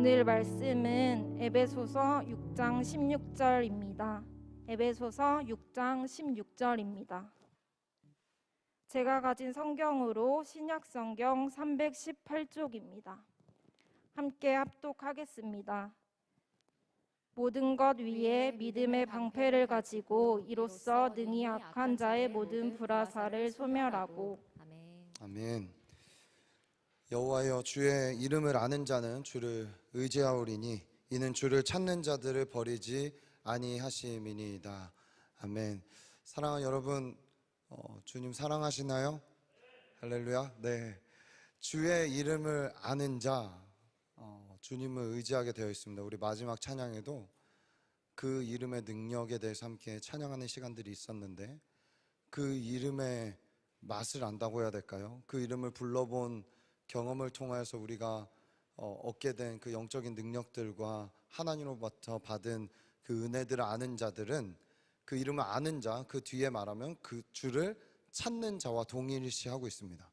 오늘 말씀은 에베소서 6장 16절입니다. 에베소서 6장 16절입니다. 제가 가진 성경으로 신약 성경 318쪽입니다. 함께 합독하겠습니다. 모든 것 위에 믿음의 방패를 가지고 이로써 능히 악한 자의 모든 불화살을 소멸하고. 아멘. 여호와여, 주의 이름을 아는 자는 주를 의지하오리니 이는 주를 찾는 자들을 버리지 아니하심이니이다. 아멘. 사랑하는 여러분, 주님 사랑하시나요? 할렐루야. 네. 주의 이름을 아는 자, 주님을 의지하게 되어 있습니다. 우리 마지막 찬양에도 그 이름의 능력에 대해서 함께 찬양하는 시간들이 있었는데, 그 이름의 맛을 안다고 해야 될까요? 그 이름을 불러본 경험을 통하여서 우리가 얻게 된 그 영적인 능력들과 하나님으로부터 받은 그 은혜들을 아는 자들은, 그 이름을 아는 자, 그 뒤에 말하면 그 주를 찾는 자와 동일시하고 있습니다.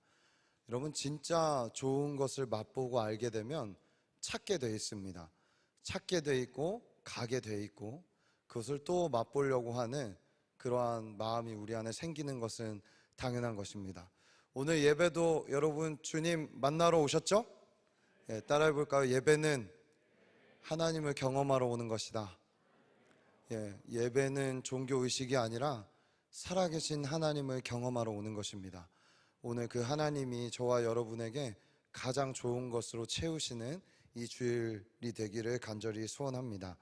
여러분, 진짜 좋은 것을 맛보고 알게 되면 찾게 돼 있습니다. 찾게 돼 있고 가게 돼 있고 그것을 또 맛보려고 하는 그러한 마음이 우리 안에 생기는 것은 당연한 것입니다. 오늘 예배도 여러분 주님 만나러 오셨죠? 따라해 볼까요? 예배는 하나님을 경험하러 오는 것이다. 예배는 종교의식이 아니라 살아계신 하나님을 경험하러 오는 것입니다. 오늘 그 하나님이 저와 여러분에게 가장 좋은 것으로 채우시는 이 주일이 되기를 간절히 소원합니다.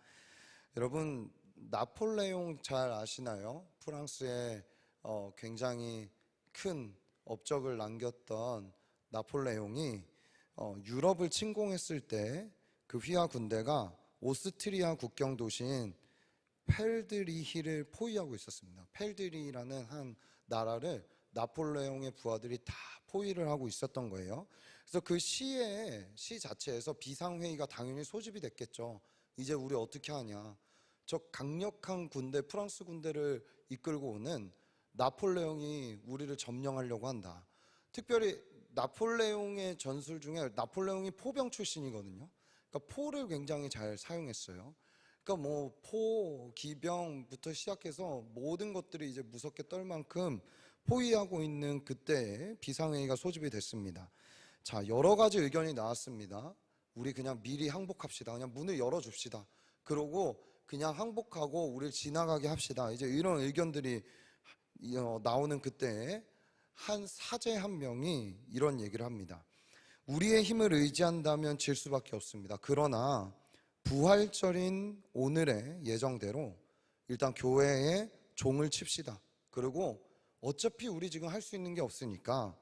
여러분, 나폴레옹 잘 아시나요? 프랑스에 굉장히 큰 업적을 남겼던 나폴레옹이 유럽을 침공했을 때 그 휘하 군대가 오스트리아 국경 도시인 펠드리히를 포위하고 있었습니다. 펠드리라는 한 나라를 나폴레옹의 부하들이 다 포위를 하고 있었던 거예요. 그래서 그 시 자체에서 비상회의가 당연히 소집이 됐겠죠. 이제 우리 어떻게 하냐. 저 강력한 군대, 프랑스 군대를 이끌고 오는 나폴레옹이 우리를 점령하려고 한다. 특별히 나폴레옹의 전술 중에 나폴레옹이 포병 출신이거든요. 그러니까 포를 굉장히 잘 사용했어요. 그러니까 뭐 포, 기병부터 시작해서 모든 것들이 이제 무섭게 떨 만큼 포위하고 있는 그때에 비상회의가 소집이 됐습니다. 자, 여러 가지 의견이 나왔습니다. 우리 그냥 미리 항복합시다. 그냥 문을 열어줍시다. 그러고 그냥 항복하고 우리를 지나가게 합시다. 이제 이런 의견들이 나오는 그때에 한 사제 한 명이 이런 얘기를 합니다. 우리의 힘을 의지한다면 질 수밖에 없습니다. 그러나 부활절인 오늘의 예정대로 일단 교회에 종을 칩시다. 그리고 어차피 우리 지금 할 수 있는 게 없으니까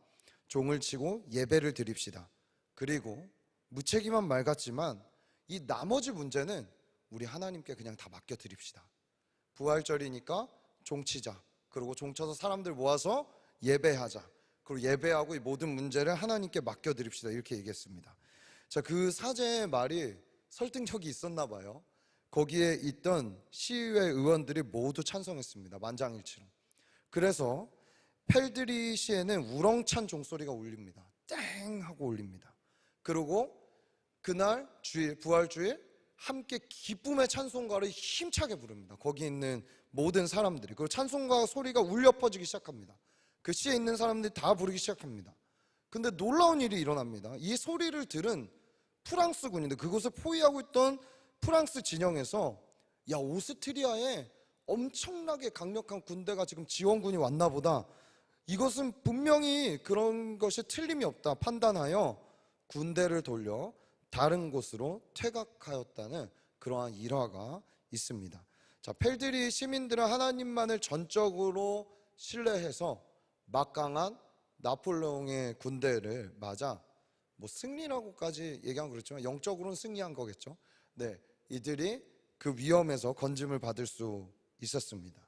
종을 치고 예배를 드립시다. 그리고 무책임한 말 같지만 이 나머지 문제는 우리 하나님께 그냥 다 맡겨 드립시다. 부활절이니까 종 치자. 그리고 종 쳐서 사람들 모아서 예배하자. 그리고 예배하고 이 모든 문제를 하나님께 맡겨 드립시다. 이렇게 얘기했습니다. 자, 그 사제의 말이 설득력이 있었나 봐요. 거기에 있던 시의회 의원들이 모두 찬성했습니다. 만장일치로. 그래서 펠드리시에는 우렁찬 종소리가 울립니다. 땡 하고 울립니다. 그리고 그날 주일, 부활주일 함께 기쁨의 찬송가를 힘차게 부릅니다. 거기 있는 모든 사람들이. 그 찬송가 소리가 울려 퍼지기 시작합니다. 그 시에 있는 사람들이 다 부르기 시작합니다. 근데 놀라운 일이 일어납니다. 이 소리를 들은 프랑스 군인들, 그곳을 포위하고 있던 프랑스 진영에서, 야, 오스트리아에 엄청나게 강력한 군대가 지금 지원군이 왔나 보다, 이것은 분명히 그런 것이 틀림이 없다 판단하여 군대를 돌려 다른 곳으로 퇴각하였다는 그러한 일화가 있습니다. 자, 펠드리 시민들은 하나님만을 전적으로 신뢰해서 막강한 나폴레옹의 군대를 맞아 뭐 승리라고까지 얘기하면 그렇지만 영적으로는 승리한 거겠죠. 네, 이들이 그 위험에서 건짐을 받을 수 있었습니다.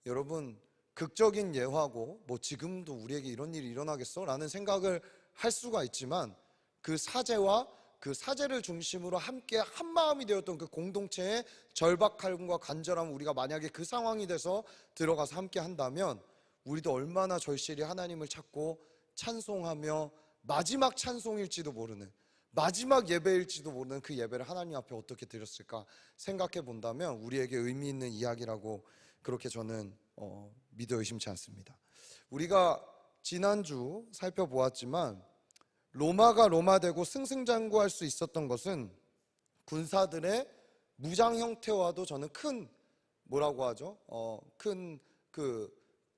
여러분, 극적인 예화고 뭐 지금도 우리에게 이런 일이 일어나겠어? 라는 생각을 할 수가 있지만, 그 사제와 그 사제를 중심으로 함께 한마음이 되었던 그 공동체의 절박함과 간절함, 우리가 만약에 그 상황이 돼서 들어가서 함께 한다면 우리도 얼마나 절실히 하나님을 찾고 찬송하며 마지막 찬송일지도 모르는, 마지막 예배일지도 모르는 그 예배를 하나님 앞에 어떻게 드렸을까 생각해 본다면 우리에게 의미 있는 이야기라고 그렇게 저는 믿어 의심치 않습니다. 우리가 지난주 살펴보았지만 로마가 로마되고 승승장구할 수 있었던 것은 군사들의 무장 형태와도 저는 큰 뭐라고 하죠? 큰 그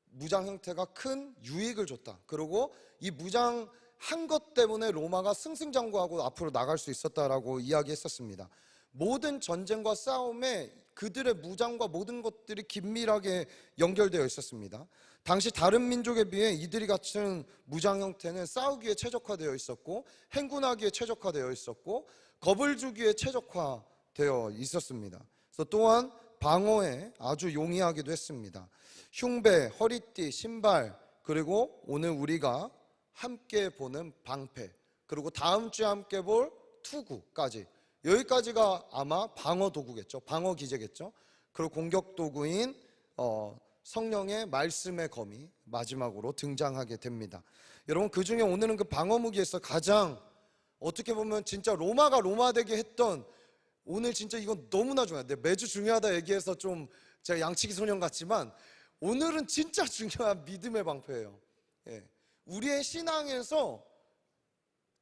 무장 형태가 큰 유익을 줬다. 그리고 이 무장한 것 때문에 로마가 승승장구하고 앞으로 나갈 수 있었다라고 이야기했었습니다. 모든 전쟁과 싸움에 그들의 무장과 모든 것들이 긴밀하게 연결되어 있었습니다. 당시 다른 민족에 비해 이들이 갖춘 무장 형태는 싸우기에 최적화되어 있었고 행군하기에 최적화되어 있었고 겁을 주기에 최적화되어 있었습니다. 그래서 또한 방어에 아주 용이하기도 했습니다. 흉배, 허리띠, 신발, 그리고 오늘 우리가 함께 보는 방패, 그리고 다음 주에 함께 볼 투구까지, 여기까지가 아마 방어 도구겠죠. 방어 기제겠죠. 그리고 공격 도구인 성령의 말씀의 검이 마지막으로 등장하게 됩니다. 여러분, 그 중에 오늘은 그 방어 무기에서 가장 어떻게 보면 진짜 로마가 로마되게 했던, 오늘 진짜 이건 너무나 중요한데, 매주 중요하다 얘기해서 좀 제가 양치기 소년 같지만 오늘은 진짜 중요한 믿음의 방패예요. 예. 우리의 신앙에서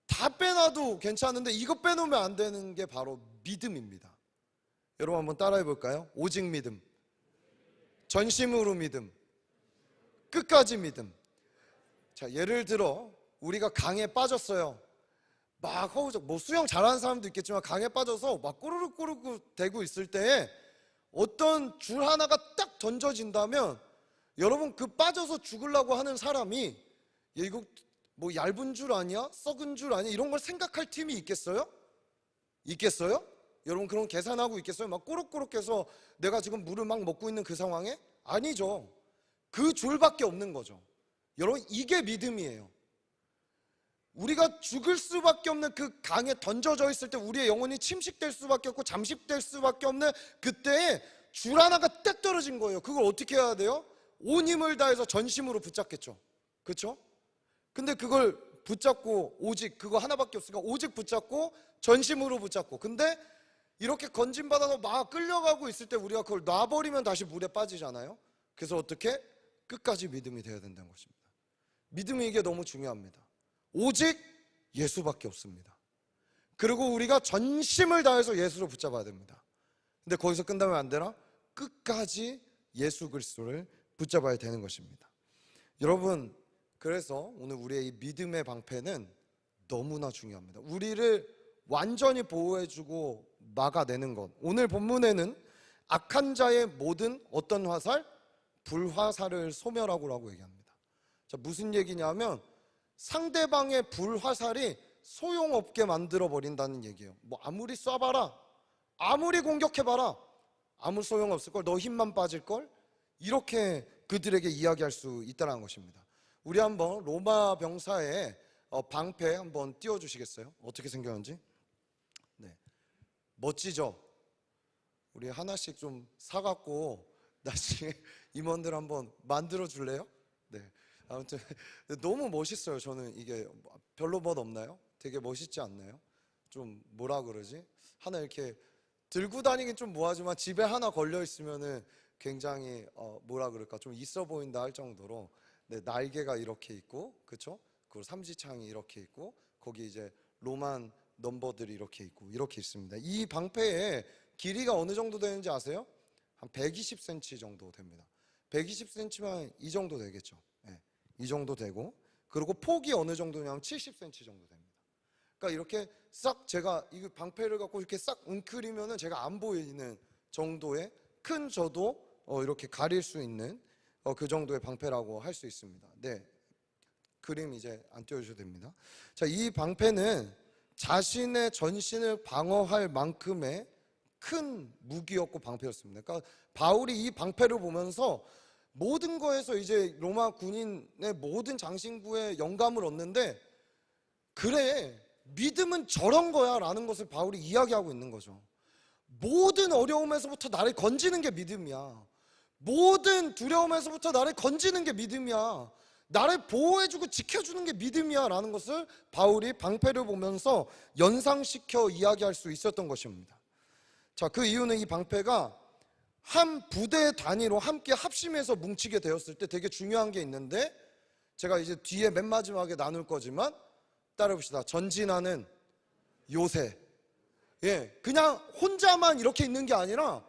다 빼놔도 괜찮은데 이거 빼놓으면 안 되는 게 바로 믿음입니다. 여러분 한번 따라해 볼까요? 오직 믿음, 전심으로 믿음, 끝까지 믿음. 자, 예를 들어 우리가 강에 빠졌어요. 막 허우적, 뭐 수영 잘하는 사람도 있겠지만 강에 빠져서 막 꼬르륵 대고 있을 때에 어떤 줄 하나가 딱 던져진다면, 여러분 그 빠져서 죽으려고 하는 사람이 이거 뭐 얇은 줄 아니야? 썩은 줄 아니야? 이런 걸 생각할 팀이 있겠어요? 있겠어요? 여러분 그런 계산하고 있겠어요? 막 꼬르륵해서 내가 지금 물을 막 먹고 있는 그 상황에? 아니죠. 그 줄밖에 없는 거죠. 여러분 이게 믿음이에요. 우리가 죽을 수밖에 없는 그 강에 던져져 있을 때 우리의 영혼이 침식될 수밖에 없고 잠식될 수밖에 없는 그때에 줄 하나가 딱 떨어진 거예요. 그걸 어떻게 해야 돼요? 온 힘을 다해서 전심으로 붙잡겠죠. 그렇죠? 근데 그걸 붙잡고 오직 그거 하나밖에 없으니까 오직 붙잡고 전심으로 붙잡고, 근데 이렇게 건짐받아서 막 끌려가고 있을 때 우리가 그걸 놔버리면 다시 물에 빠지잖아요. 그래서 어떻게? 끝까지 믿음이 되어야 된다는 것입니다. 믿음이 이게 너무 중요합니다. 오직 예수밖에 없습니다. 그리고 우리가 전심을 다해서 예수를 붙잡아야 됩니다. 근데 거기서 끝나면 안 되나? 끝까지 예수 그리스도를 붙잡아야 되는 것입니다. 여러분, 그래서 오늘 우리의 이 믿음의 방패는 너무나 중요합니다. 우리를 완전히 보호해주고 막아내는 것. 오늘 본문에는 악한 자의 모든 어떤 화살? 불화살을 소멸하고라고 얘기합니다. 자, 무슨 얘기냐면 상대방의 불화살이 소용없게 만들어 버린다는 얘기예요. 뭐 아무리 쏴봐라, 아무리 공격해봐라, 아무 소용없을걸, 너 힘만 빠질걸, 이렇게 그들에게 이야기할 수 있다는 것입니다. 우리 한번 로마 병사의 방패 한번 띄워주시겠어요? 어떻게 생겼는지. 네, 멋지죠? 우리 하나씩 좀 사갖고 나중에 임원들 한번 만들어 줄래요? 네, 아무튼 너무 멋있어요. 저는 이게 별로 멋 없나요? 되게 멋있지 않나요? 좀 뭐라 그러지? 하나 이렇게 들고 다니긴 좀 뭐하지만 집에 하나 걸려 있으면은 굉장히 뭐라 그럴까, 좀 있어 보인다 할 정도로, 네, 날개가 이렇게 있고, 그렇죠? 그리고 삼지창이 이렇게 있고, 거기 이제 로만 넘버들이 이렇게 있고, 이렇게 있습니다. 이 방패의 길이가 어느 정도 되는지 아세요? 한 120cm 정도 됩니다. 120cm면 이 정도 되겠죠. 네, 이 정도 되고, 그리고 폭이 어느 정도냐면 70cm 정도 됩니다. 그러니까 이렇게 싹 제가 이 방패를 갖고 이렇게 싹 웅크리면은 제가 안 보이는 정도의 큰 저도 이렇게 가릴 수 있는 그 정도의 방패라고 할 수 있습니다. 네, 그림 이제 안 띄워주셔도 됩니다. 자, 이 방패는 자신의 전신을 방어할 만큼의 큰 무기였고 방패였습니다. 그러니까 바울이 이 방패를 보면서 모든 거에서 이제 로마 군인의 모든 장신구에 영감을 얻는데, 그래, 믿음은 저런 거야 라는 것을 바울이 이야기하고 있는 거죠. 모든 어려움에서부터 나를 건지는 게 믿음이야. 모든 두려움에서부터 나를 건지는 게 믿음이야. 나를 보호해주고 지켜주는 게 믿음이야 라는 것을 바울이 방패를 보면서 연상시켜 이야기할 수 있었던 것입니다. 자, 그 이유는 이 방패가 한 부대 단위로 함께 합심해서 뭉치게 되었을 때 되게 중요한 게 있는데, 제가 이제 뒤에 맨 마지막에 나눌 거지만 따라해봅시다. 전진하는 요새. 예, 그냥 혼자만 이렇게 있는 게 아니라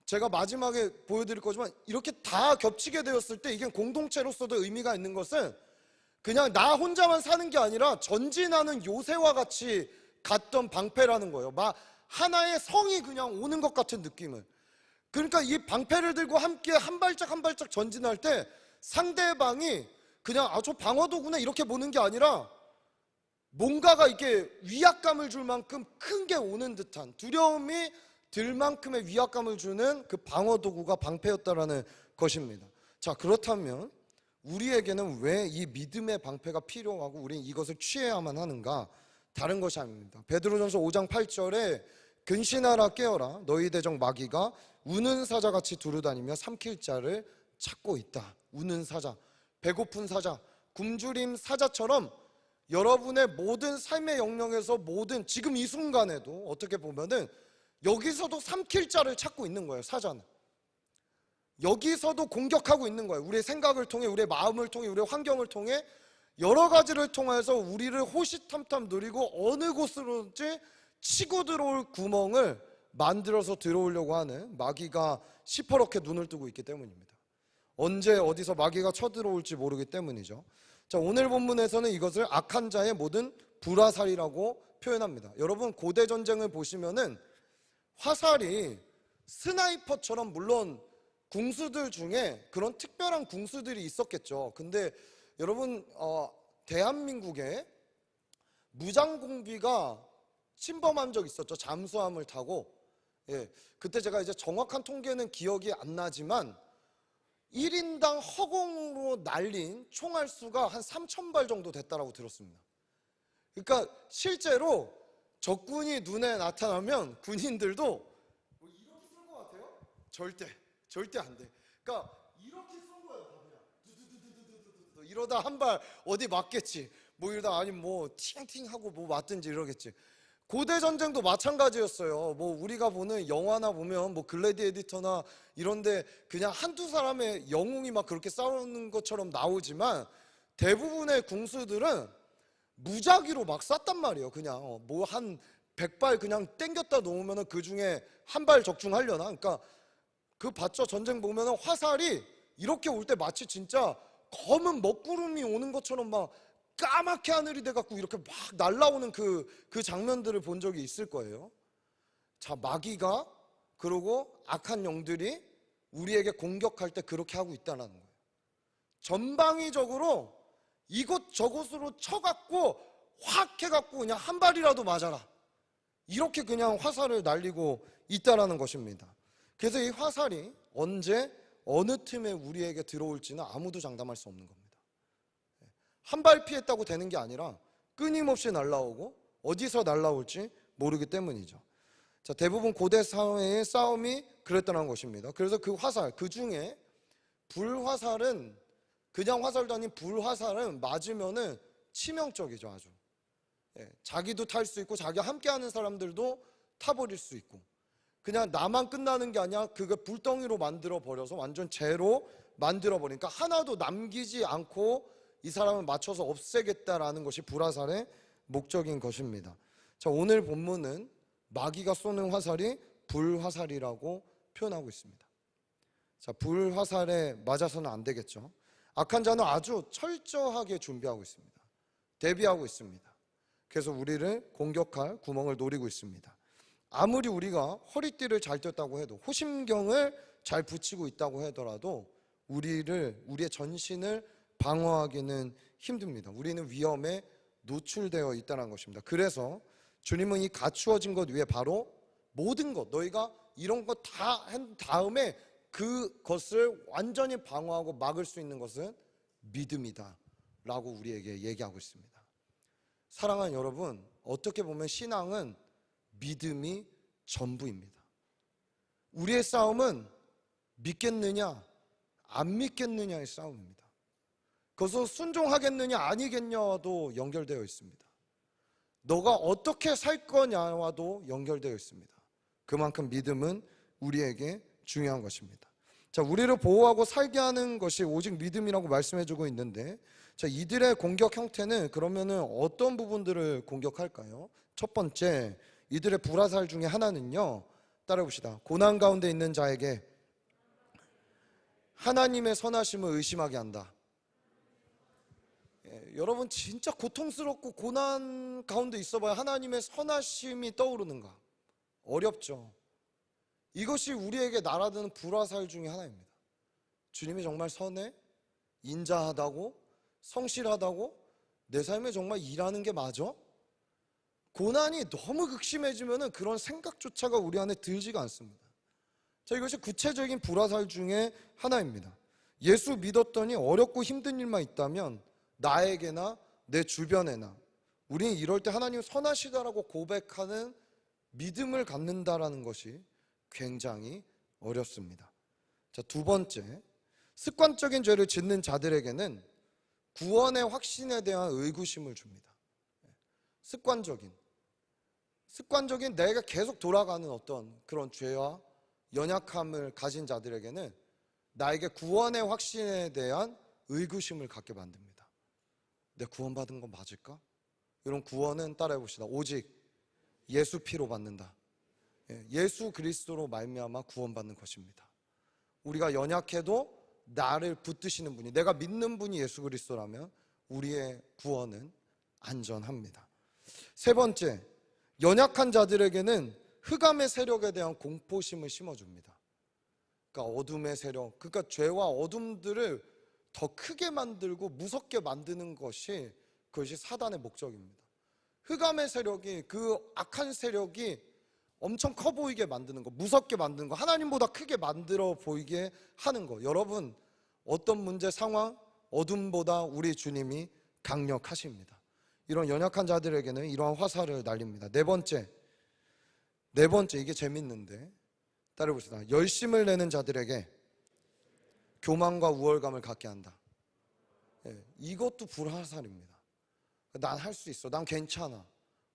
제가 마지막에 보여드릴 거지만 이렇게 다 겹치게 되었을 때 이게 공동체로서도 의미가 있는 것은 그냥 나 혼자만 사는 게 아니라 전진하는 요새와 같이 갔던 방패라는 거예요. 하나의 성이 그냥 오는 것 같은 느낌을. 그러니까 이 방패를 들고 함께 한 발짝 한 발짝 전진할 때 상대방이 그냥 저 방어도구나 이렇게 보는 게 아니라 뭔가가 이렇게 위압감을 줄 만큼 큰 게 오는 듯한, 두려움이 들 만큼의 위압감을 주는 그 방어도구가 방패였다라는 것입니다. 자, 그렇다면 우리에게는 왜 이 믿음의 방패가 필요하고 우리는 이것을 취해야만 하는가? 다른 것이 아닙니다. 베드로전서 5장 8절에 근신하라 깨어라 너희 대적 마귀가 우는 사자같이 두루다니며 삼킬 자를 찾고 있다. 우는 사자, 배고픈 사자, 굶주림 사자처럼 여러분의 모든 삶의 영역에서 모든 지금 이 순간에도 어떻게 보면은 여기서도 삼킬 자를 찾고 있는 거예요. 사자는 여기서도 공격하고 있는 거예요. 우리의 생각을 통해, 우리의 마음을 통해, 우리의 환경을 통해 여러 가지를 통해서 우리를 호시탐탐 누리고 어느 곳으로든지 치고 들어올 구멍을 만들어서 들어오려고 하는 마귀가 시퍼렇게 눈을 뜨고 있기 때문입니다. 언제 어디서 마귀가 쳐들어올지 모르기 때문이죠. 자, 오늘 본문에서는 이것을 악한 자의 모든 불화살이라고 표현합니다. 여러분, 고대 전쟁을 보시면은 화살이 스나이퍼처럼, 물론 궁수들 중에 그런 특별한 궁수들이 있었겠죠. 근데 여러분, 대한민국에 무장공비가 침범한 적 있었죠. 잠수함을 타고. 예, 그때 제가 이제 정확한 통계는 기억이 안 나지만 1인당 허공으로 날린 총알 수가 한 3,000발 정도 됐다라고 들었습니다. 그러니까 실제로 적군이 눈에 나타나면 군인들도 뭐 이렇게 쏜 것 같아요? 절대 안 돼. 그러니까 이렇게 쏜 거예요. 그냥 두두두두두두두 이러다 한 발 어디 맞겠지. 뭐 이러다 아니면 뭐 팅팅 하고 뭐 맞든지 이러겠지. 고대 전쟁도 마찬가지였어요. 뭐 우리가 보는 영화나 보면 뭐 글래디에이터나 이런데 그냥 한두 사람의 영웅이 막 그렇게 싸우는 것처럼 나오지만 대부분의 궁수들은 무작위로 막 쐈단 말이에요. 그냥 뭐 한 100발 그냥 땡겼다 놓으면 그 중에 한 발 적중하려나? 그러니까 그 봤죠? 전쟁 보면 화살이 이렇게 올 때 마치 진짜 검은 먹구름이 오는 것처럼 막 까맣게 하늘이 돼갖고 이렇게 막 날라오는 그 장면들을 본 적이 있을 거예요. 자, 마귀가 그리고 악한 영들이 우리에게 공격할 때 그렇게 하고 있다는 거예요. 전방위적으로 이곳저곳으로 쳐갖고 확 해갖고 그냥 한 발이라도 맞아라, 이렇게 그냥 화살을 날리고 있다는 것입니다. 그래서 이 화살이 언제 어느 틈에 우리에게 들어올지는 아무도 장담할 수 없는 겁니다. 한 발 피했다고 되는 게 아니라 끊임없이 날라오고 어디서 날라올지 모르기 때문이죠. 자, 대부분 고대 사회의 싸움이 그랬다는 것입니다. 그래서 그 화살, 그 중에 불화살은, 그냥 화살도 아닌 불화살은 맞으면은 치명적이죠. 아주. 자기도 탈 수 있고 자기와 함께하는 사람들도 타버릴 수 있고, 그냥 나만 끝나는 게 아니라 그걸 불덩이로 만들어 버려서 완전 재로 만들어 버리니까 하나도 남기지 않고 이 사람을 맞춰서 없애겠다라는 것이 불화살의 목적인 것입니다. 자, 오늘 본문은 마귀가 쏘는 화살이 불화살이라고 표현하고 있습니다. 자, 불화살에 맞아서는 안 되겠죠. 악한 자는 아주 철저하게 준비하고 있습니다. 대비하고 있습니다. 그래서 우리를 공격할 구멍을 노리고 있습니다. 아무리 우리가 허리띠를 잘 떴다고 해도, 호심경을 잘 붙이고 있다고 하더라도 우리의 전신을 방어하기는 힘듭니다. 우리는 위험에 노출되어 있다는 것입니다. 그래서 주님은 이 갖추어진 것 위에 바로 모든 것, 너희가 이런 것 다 한 다음에 그것을 완전히 방어하고 막을 수 있는 것은 믿음이다 라고 우리에게 얘기하고 있습니다. 사랑하는 여러분, 어떻게 보면 신앙은 믿음이 전부입니다. 우리의 싸움은 믿겠느냐 안 믿겠느냐의 싸움입니다. 그것은 순종하겠느냐 아니겠냐와도 연결되어 있습니다. 너가 어떻게 살 거냐와도 연결되어 있습니다. 그만큼 믿음은 우리에게 중요한 것입니다. 자, 우리를 보호하고 살게 하는 것이 오직 믿음이라고 말씀해주고 있는데, 자, 이들의 공격 형태는 그러면은 어떤 부분들을 공격할까요? 첫 번째, 이들의 불화살 중에 하나는요, 따라해봅시다. 고난 가운데 있는 자에게 하나님의 선하심을 의심하게 한다. 여러분, 진짜 고통스럽고 고난 가운데 있어봐야 하나님의 선하심이 떠오르는가? 어렵죠. 이것이 우리에게 날아드는 불화살 중에 하나입니다. 주님이 정말 선해? 인자하다고? 성실하다고? 내 삶에 정말 일하는 게 맞아? 고난이 너무 극심해지면 그런 생각조차가 우리 안에 들지가 않습니다. 자, 이것이 구체적인 불화살 중에 하나입니다. 예수 믿었더니 어렵고 힘든 일만 있다면 나에게나 내 주변에나 우리는 이럴 때 하나님 선하시다라고 고백하는 믿음을 갖는다라는 것이 굉장히 어렵습니다. 자, 두 번째, 습관적인 죄를 짓는 자들에게는 구원의 확신에 대한 의구심을 줍니다. 습관적인 내가 계속 돌아가는 어떤 그런 죄와 연약함을 가진 자들에게는 나에게 구원의 확신에 대한 의구심을 갖게 만듭니다. 내가 구원받은 건 맞을까? 이런 구원은 따라해봅시다. 오직 예수 피로 받는다. 예수 그리스도로 말미암아 구원받는 것입니다. 우리가 연약해도 나를 붙드시는 분이, 내가 믿는 분이 예수 그리스도라면 우리의 구원은 안전합니다. 세 번째, 연약한 자들에게는 흑암의 세력에 대한 공포심을 심어줍니다. 그러니까 어둠의 세력, 그러니까 죄와 어둠들을 더 크게 만들고 무섭게 만드는 것이 그것이 사단의 목적입니다. 흑암의 세력이, 그 악한 세력이 엄청 커 보이게 만드는 거, 무섭게 만드는 거, 하나님보다 크게 만들어 보이게 하는 거. 여러분, 어떤 문제, 상황, 어둠보다 우리 주님이 강력하십니다. 이런 연약한 자들에게는 이러한 화살을 날립니다. 네 번째, 이게 재밌는데 따라해봅시다. 열심을 내는 자들에게 교만과 우월감을 갖게 한다. 이것도 불화살입니다. 난 할 수 있어, 난 괜찮아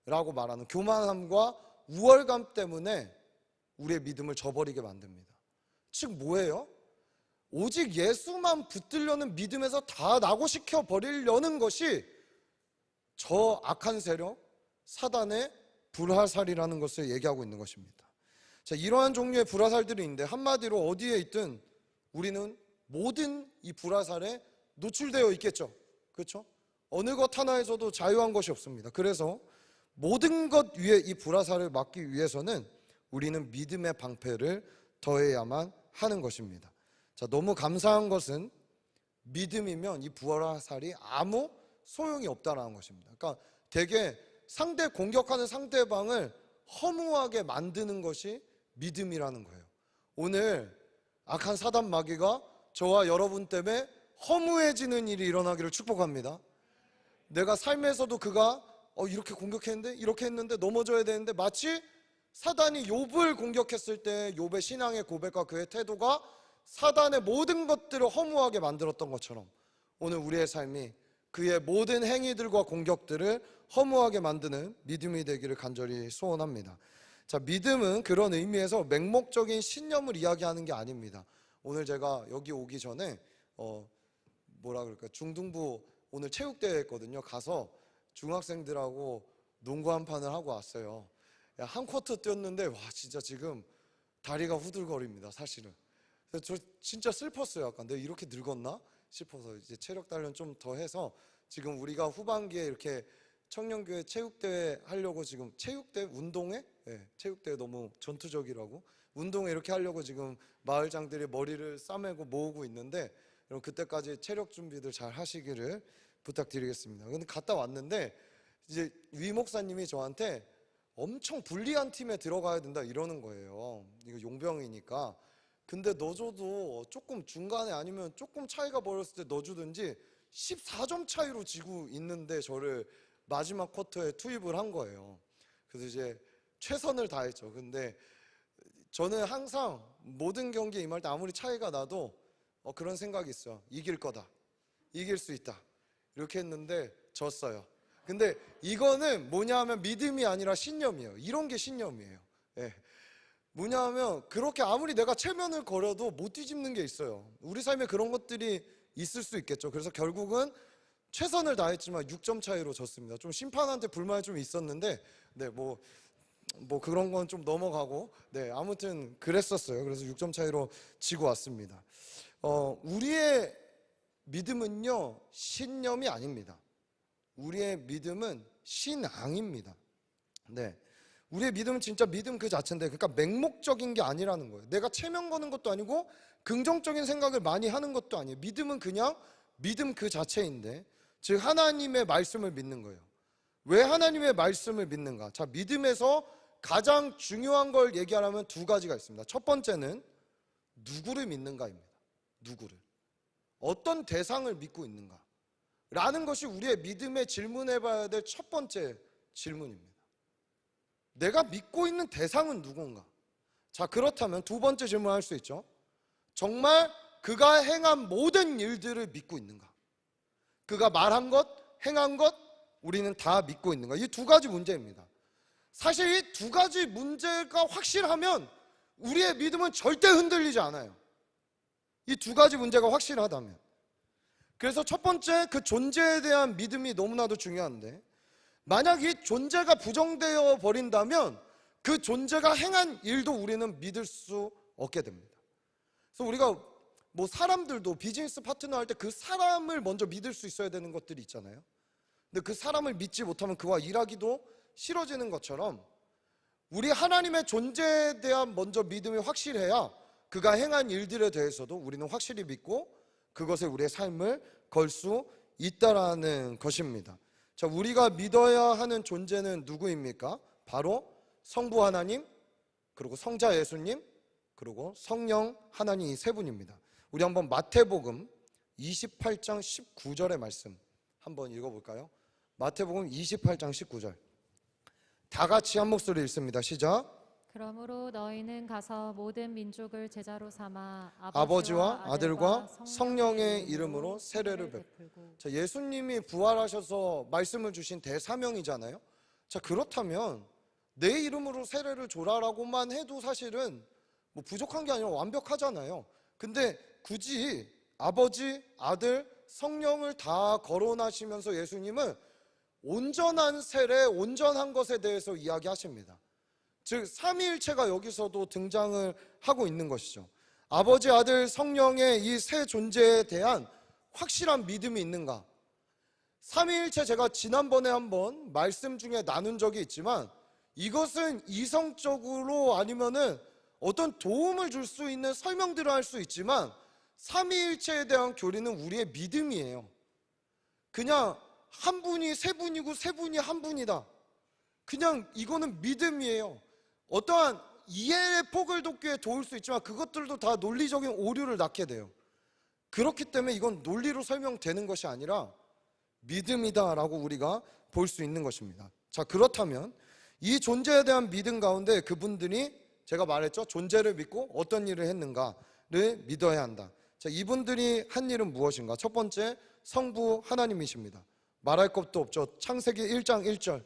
라고 말하는 교만함과 우월감 때문에 우리의 믿음을 저버리게 만듭니다. 즉 뭐예요? 오직 예수만 붙들려는 믿음에서 다 낙오시켜 버리려는 것이 저 악한 세력, 사단의 불화살이라는 것을 얘기하고 있는 것입니다. 자, 이러한 종류의 불화살들이 있는데 한마디로 어디에 있든 우리는 모든 이 불화살에 노출되어 있겠죠. 그렇죠? 어느 것 하나에서도 자유한 것이 없습니다. 그래서 모든 것 위에 이 불화살을 막기 위해서는 우리는 믿음의 방패를 더해야만 하는 것입니다. 자, 너무 감사한 것은 믿음이면 이 불화살이 아무 소용이 없다는 것입니다. 그러니까 되게 공격하는 상대방을 허무하게 만드는 것이 믿음이라는 거예요. 오늘 악한 사단 마귀가 저와 여러분 때문에 허무해지는 일이 일어나기를 축복합니다. 내가 삶에서도 그가 이렇게 공격했는데, 이렇게 했는데 넘어져야 되는데, 마치 사단이 욥을 공격했을 때 욥의 신앙의 고백과 그의 태도가 사단의 모든 것들을 허무하게 만들었던 것처럼 오늘 우리의 삶이 그의 모든 행위들과 공격들을 허무하게 만드는 믿음이 되기를 간절히 소원합니다. 자, 믿음은 그런 의미에서 맹목적인 신념을 이야기하는 게 아닙니다. 오늘 제가 여기 오기 전에 중등부 오늘 체육대회 했거든요. 가서 중학생들하고 농구 한 판을 하고 왔어요. 한 쿼터 뛰었는데 와, 진짜 지금 다리가 후들거립니다. 사실은. 저 진짜 슬펐어요. 약간 내가 이렇게 늙었나 싶어서 이제 체력 단련 좀 더 해서 지금 우리가 후반기에 이렇게 청년교회 체육대회 하려고 지금 체육대회 운동회? 체육대회 너무 전투적이라고 운동회 이렇게 하려고 지금 마을장들이 머리를 싸매고 모으고 있는데 여러분 그때까지 체력 준비들 잘 하시기를 부탁드리겠습니다. 근데 갔다 왔는데 이제 위 목사님이 저한테 엄청 불리한 팀에 들어가야 된다 이러는 거예요. 이거 용병이니까. 근데 넣어줘도 조금 중간에 아니면 조금 차이가 벌었을 때 넣어주든지 14점 차이로 지고 있는데 저를 마지막 쿼터에 투입을 한 거예요. 그래서 이제 최선을 다했죠. 근데 저는 항상 모든 경기에 임할 때 아무리 차이가 나도 그런 생각이 있어요. 이길 거다. 이길 수 있다. 이렇게 했는데 졌어요. 근데 이거는 뭐냐 하면 믿음이 아니라 신념이에요. 이런 게 신념이에요. 예. 뭐냐 하면 그렇게 아무리 내가 체면을 걸어도 못 뒤집는 게 있어요. 우리 삶에 그런 것들이 있을 수 있겠죠. 그래서 결국은 최선을 다했지만 6점 차이로 졌습니다. 좀 심판한테 불만이 좀 있었는데 네, 뭐 그런 건 좀 넘어가고 네, 아무튼 그랬었어요. 그래서 6점 차이로 지고 왔습니다. 우리의 믿음은요, 신념이 아닙니다. 우리의 믿음은 신앙입니다. 네. 우리의 믿음은 진짜 믿음 그 자체인데, 그러니까 맹목적인 게 아니라는 거예요. 내가 체면 거는 것도 아니고 긍정적인 생각을 많이 하는 것도 아니에요. 믿음은 그냥 믿음 그 자체인데, 즉 하나님의 말씀을 믿는 거예요. 왜 하나님의 말씀을 믿는가? 자, 믿음에서 가장 중요한 걸 얘기하려면 두 가지가 있습니다. 첫 번째는 누구를 믿는가입니다. 누구를, 어떤 대상을 믿고 있는가 라는 것이 우리의 믿음에 질문해 봐야 될 첫 번째 질문입니다. 내가 믿고 있는 대상은 누군가? 자, 그렇다면 두 번째 질문을 할 수 있죠. 정말 그가 행한 모든 일들을 믿고 있는가? 그가 말한 것, 행한 것 우리는 다 믿고 있는가? 이 두 가지 문제입니다. 사실 이 두 가지 문제가 확실하면 우리의 믿음은 절대 흔들리지 않아요. 이 두 가지 문제가 확실하다면. 그래서 첫 번째, 그 존재에 대한 믿음이 너무나도 중요한데, 만약 이 존재가 부정되어 버린다면 그 존재가 행한 일도 우리는 믿을 수 없게 됩니다. 그래서 우리가 뭐 사람들도 비즈니스 파트너 할 때 그 사람을 먼저 믿을 수 있어야 되는 것들이 있잖아요. 근데 그 사람을 믿지 못하면 그와 일하기도 싫어지는 것처럼, 우리 하나님의 존재에 대한 먼저 믿음이 확실해야 그가 행한 일들에 대해서도 우리는 확실히 믿고 그것에 우리의 삶을 걸 수 있다라는 것입니다. 자, 우리가 믿어야 하는 존재는 누구입니까? 바로 성부 하나님, 그리고 성자 예수님, 그리고 성령 하나님, 이 세 분입니다. 우리 한번 마태복음 28장 19절의 말씀 한번 읽어볼까요? 마태복음 28장 19절 다 같이 한 목소리 읽습니다. 시작. 그러므로 너희는 가서 모든 민족을 제자로 삼아 아버지와 아들과 성령의 이름으로 세례를 베풀고. 자, 예수님이 부활하셔서 말씀을 주신 대사명이잖아요. 자, 그렇다면 내 이름으로 세례를 줘라라고만 해도 사실은 뭐 부족한 게 아니라 완벽하잖아요. 근데 굳이 아버지, 아들, 성령을 다 거론하시면서 예수님은 온전한 세례, 온전한 것에 대해서 이야기하십니다. 즉 삼위일체가 여기서도 등장을 하고 있는 것이죠. 아버지, 아들, 성령의 이 세 존재에 대한 확실한 믿음이 있는가? 삼위일체 제가 지난번에 한번 말씀 중에 나눈 적이 있지만, 이것은 이성적으로 아니면은 어떤 도움을 줄 수 있는 설명들을 할 수 있지만, 삼위일체에 대한 교리는 우리의 믿음이에요. 그냥 한 분이 세 분이고 세 분이 한 분이다, 그냥 이거는 믿음이에요. 어떠한 이해의 폭을 돋기에 도울 수 있지만 그것들도 다 논리적인 오류를 낳게 돼요. 그렇기 때문에 이건 논리로 설명되는 것이 아니라 믿음이다라고 우리가 볼 수 있는 것입니다. 자, 그렇다면 이 존재에 대한 믿음 가운데 그분들이, 제가 말했죠, 존재를 믿고 어떤 일을 했는가를 믿어야 한다. 자, 이분들이 한 일은 무엇인가? 첫 번째, 성부 하나님이십니다. 말할 것도 없죠. 창세기 1장 1절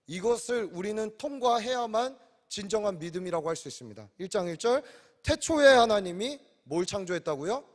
이것을 우리는 통과해야만 진정한 믿음이라고 할 수 있습니다. 1장 1절 태초에 하나님이 뭘 창조했다고요?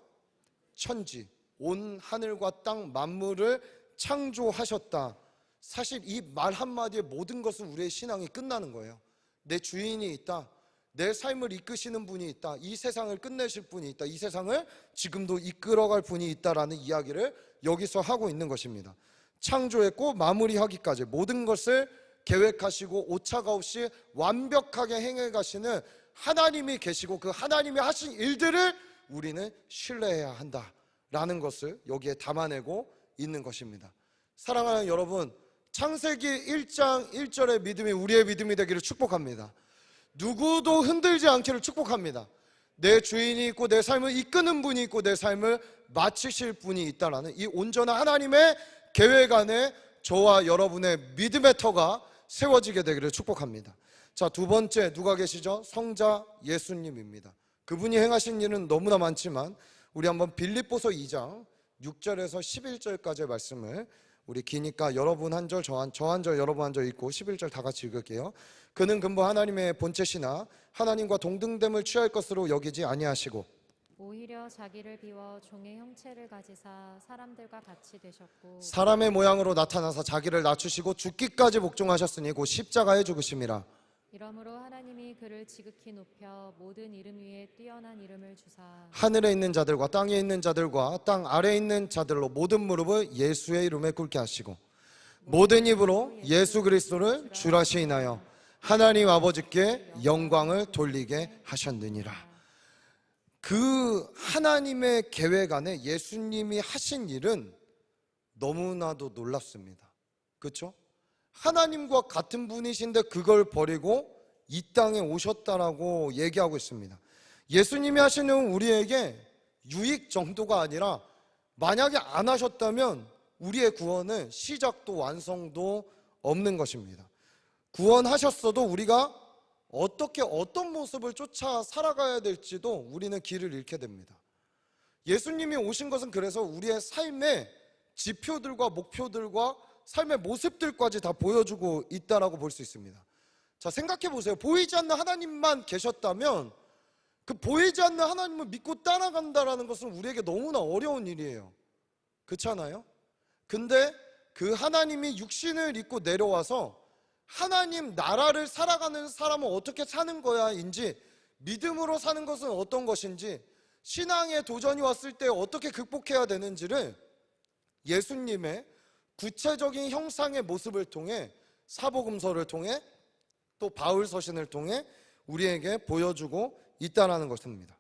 천지, 온 하늘과 땅 만물을 창조하셨다. 사실 이 말 한마디에 모든 것은 우리의 신앙이 끝나는 거예요. 내 주인이 있다, 내 삶을 이끄시는 분이 있다, 이 세상을 끝내실 분이 있다, 이 세상을 지금도 이끌어갈 분이 있다라는 이야기를 여기서 하고 있는 것입니다. 창조했고 마무리하기까지 모든 것을 계획하시고 오차가 없이 완벽하게 행해 가시는 하나님이 계시고, 그 하나님이 하신 일들을 우리는 신뢰해야 한다라는 것을 여기에 담아내고 있는 것입니다. 사랑하는 여러분, 창세기 1장 1절의 믿음이 우리의 믿음이 되기를 축복합니다. 누구도 흔들지 않기를 축복합니다. 내 주인이 있고 내 삶을 이끄는 분이 있고 내 삶을 마치실 분이 있다라는 이 온전한 하나님의 계획 안에 저와 여러분의 믿음의 터가 세워지게 되기를 축복합니다. 자, 두 번째 누가 계시죠? 성자 예수님입니다. 그분이 행하신 일은 너무나 많지만 우리 한번 빌립보서 2장 6절에서 11절까지의 말씀을 우리 기니까 여러분 한 절, 저 한 절, 여러분 한 절 읽고 11절 다 같이 읽을게요. 그는 근본 하나님의 본체시나 하나님과 동등됨을 취할 것으로 여기지 아니하시고 오히려 자기를 비워 종의 형체를 가지사 사람들과 같이 되셨고 사람의 모양으로 나타나서 자기를 낮추시고 죽기까지 복종하셨으니 곧 십자가에 죽으심이라. 이러므로 하나님이 그를 지극히 높여 모든 이름 위에 뛰어난 이름을 주사 하늘에 있는 자들과 땅에 있는 자들과 땅 아래에 있는 자들로 모든 무릎을 예수의 이름에 꿇게 하시고 모든 입으로 예수 그리스도를 주라 시인하여 하나님 아버지께 영광을 돌리게 하셨느니라. 그 하나님의 계획 안에 예수님이 하신 일은 너무나도 놀랍습니다. 그렇죠? 하나님과 같은 분이신데 그걸 버리고 이 땅에 오셨다라고 얘기하고 있습니다. 예수님이 하시는 우리에게 유익 정도가 아니라 만약에 안 하셨다면 우리의 구원은 시작도 완성도 없는 것입니다. 구원하셨어도 우리가 어떻게 어떤 모습을 쫓아 살아가야 될지도 우리는 길을 잃게 됩니다. 예수님이 오신 것은 그래서 우리의 삶의 지표들과 목표들과 삶의 모습들까지 다 보여주고 있다라고 볼 수 있습니다. 자, 생각해 보세요. 보이지 않는 하나님만 계셨다면 그 보이지 않는 하나님을 믿고 따라간다라는 것은 우리에게 너무나 어려운 일이에요. 그렇잖아요? 근데 그 하나님이 육신을 입고 내려와서 하나님 나라를 살아가는 사람은 어떻게 사는 거야인지, 믿음으로 사는 것은 어떤 것인지, 신앙의 도전이 왔을 때 어떻게 극복해야 되는지를 예수님의 구체적인 형상의 모습을 통해, 사복음서를 통해 또 바울 서신을 통해 우리에게 보여주고 있다는 것입니다.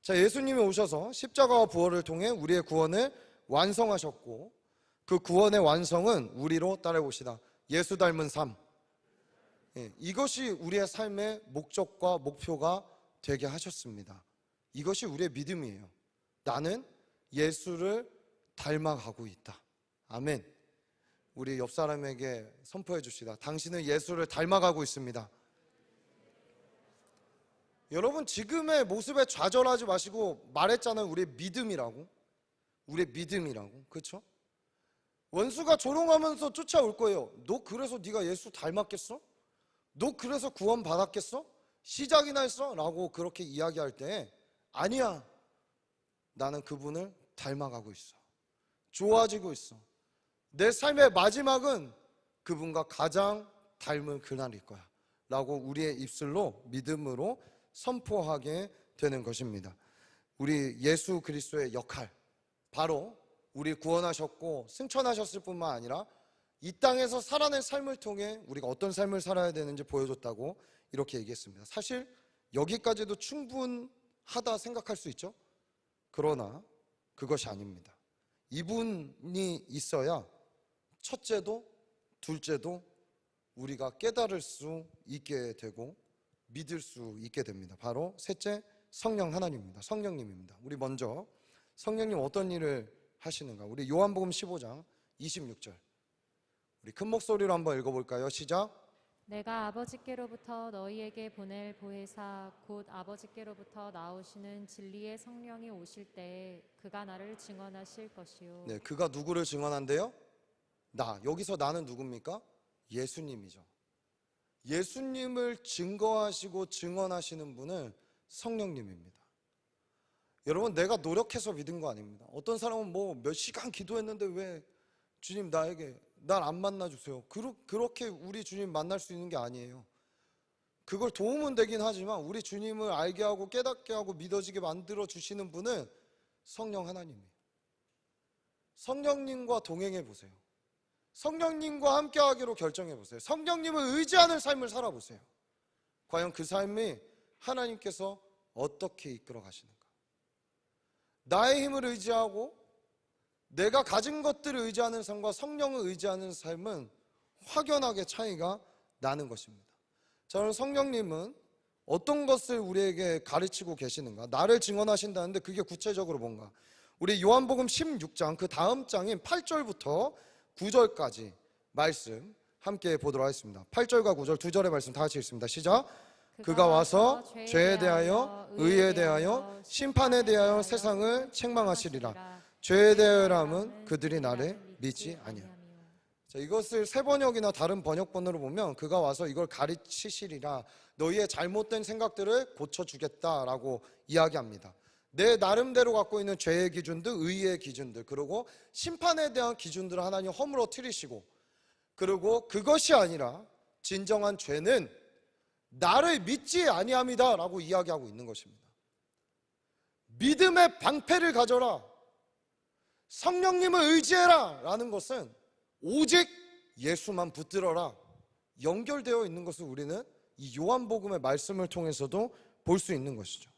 자, 예수님이 오셔서 십자가와 부활을 통해 우리의 구원을 완성하셨고, 그 구원의 완성은 우리로 따라해봅시다. 예수 닮은 삶. 이것이 우리의 삶의 목적과 목표가 되게 하셨습니다. 이것이 우리의 믿음이에요. 나는 예수를 닮아가고 있다. 아멘. 우리 옆 사람에게 선포해 줍시다. 당신은 예수를 닮아가고 있습니다. 여러분, 지금의 모습에 좌절하지 마시고, 말했잖아요. 우리의 믿음이라고. 우리의 믿음이라고. 그렇죠? 원수가 조롱하면서 쫓아올 거예요. 너 그래서 네가 예수 닮았겠어? 너 그래서 구원 받았겠어? 시작이나 했어? 라고 그렇게 이야기할 때, 아니야, 나는 그분을 닮아가고 있어. 좋아지고 있어. 내 삶의 마지막은 그분과 가장 닮은 그날일 거야 라고 우리의 입술로 믿음으로 선포하게 되는 것입니다. 우리 예수 그리스도의 역할, 바로 우리 구원하셨고 승천하셨을 뿐만 아니라 이 땅에서 살아낸 삶을 통해 우리가 어떤 삶을 살아야 되는지 보여줬다고 이렇게 얘기했습니다. 사실 여기까지도 충분하다 생각할 수 있죠. 그러나 그것이 아닙니다. 이분이 있어야 첫째도 둘째도 우리가 깨달을 수 있게 되고 믿을 수 있게 됩니다. 바로 셋째, 성령 하나님입니다. 성령님입니다. 우리 먼저 성령님 어떤 일을 하시는가? 우리 요한복음 15장 26절 우리 큰 목소리로 한번 읽어볼까요? 시작. 내가 아버지께로부터 너희에게 보낼 보혜사 곧 아버지께로부터 나오시는 진리의 성령이 오실 때에 그가 나를 증언하실 것이요. 네, 그가 누구를 증언한대요? 나. 여기서 나는 누굽니까? 예수님이죠. 예수님을 증거하시고 증언하시는 분은 성령님입니다. 여러분, 내가 노력해서 믿은 거 아닙니다. 어떤 사람은 뭐 몇 시간 기도했는데 왜 주님 나에게 날 안 만나주세요. 그렇게 우리 주님 만날 수 있는 게 아니에요. 그걸 도움은 되긴 하지만 우리 주님을 알게 하고 깨닫게 하고 믿어지게 만들어 주시는 분은 성령 하나님이에요. 성령님과 동행해 보세요. 성령님과 함께 하기로 결정해 보세요. 성령님을 의지하는 삶을 살아보세요. 과연 그 삶이 하나님께서 어떻게 이끌어 가시는가? 나의 힘을 의지하고 내가 가진 것들을 의지하는 삶과 성령을 의지하는 삶은 확연하게 차이가 나는 것입니다. 저는 성령님은 어떤 것을 우리에게 가르치고 계시는가? 나를 증언하신다는데 그게 구체적으로 뭔가? 우리 요한복음 16장 그 다음 장인 8절부터 9절까지 말씀 함께 보도록 하겠습니다. 8절과 9절 두 절의 말씀 다 같이 읽습니다. 시작. 그가 와서 죄에 대하여 의에 대하여 심판에 대하여 세상을 책망하시리라. 죄에 대하여람은 그들이 나를 믿지 아니하며. 자, 이것을 새 번역이나 다른 번역본으로 보면 그가 와서 이걸 가르치시리라, 너희의 잘못된 생각들을 고쳐주겠다라고 이야기합니다. 내 나름대로 갖고 있는 죄의 기준들, 의의 기준들, 그리고 심판에 대한 기준들을 하나님 허물어뜨리시고, 그리고 그것이 아니라 진정한 죄는 나를 믿지 아니함이다 라고 이야기하고 있는 것입니다. 믿음의 방패를 가져라, 성령님을 의지해라 라는 것은 오직 예수만 붙들어라 연결되어 있는 것을 우리는 이 요한복음의 말씀을 통해서도 볼 수 있는 것이죠.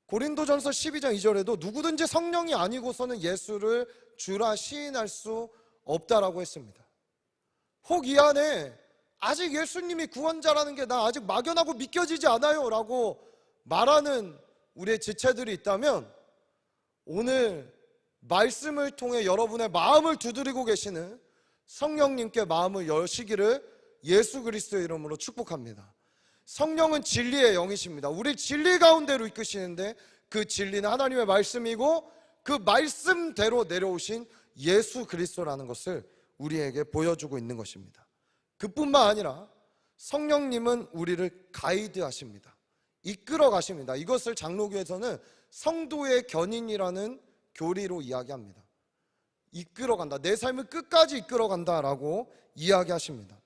고린도전서 12장 2절에도 누구든지 성령이 아니고서는 예수를 주라 시인할 수 없다라고 했습니다. 혹 이 안에 아직 예수님이 구원자라는 게 나 아직 막연하고 믿겨지지 않아요 라고 말하는 우리의 지체들이 있다면, 오늘 말씀을 통해 여러분의 마음을 두드리고 계시는 성령님께 마음을 여시기를 예수 그리스도의 이름으로 축복합니다. 성령은 진리의 영이십니다. 우리 진리 가운데로 이끄시는데 그 진리는 하나님의 말씀이고 그 말씀대로 내려오신 예수 그리스도라는 것을 우리에게 보여주고 있는 것입니다. 그뿐만 아니라 성령님은 우리를 가이드하십니다. 이끌어 가십니다. 이것을 장로교에서는 성도의 견인이라는 교리로 이야기합니다. 이끌어 간다, 내 삶을 끝까지 이끌어 간다라고 이야기하십니다.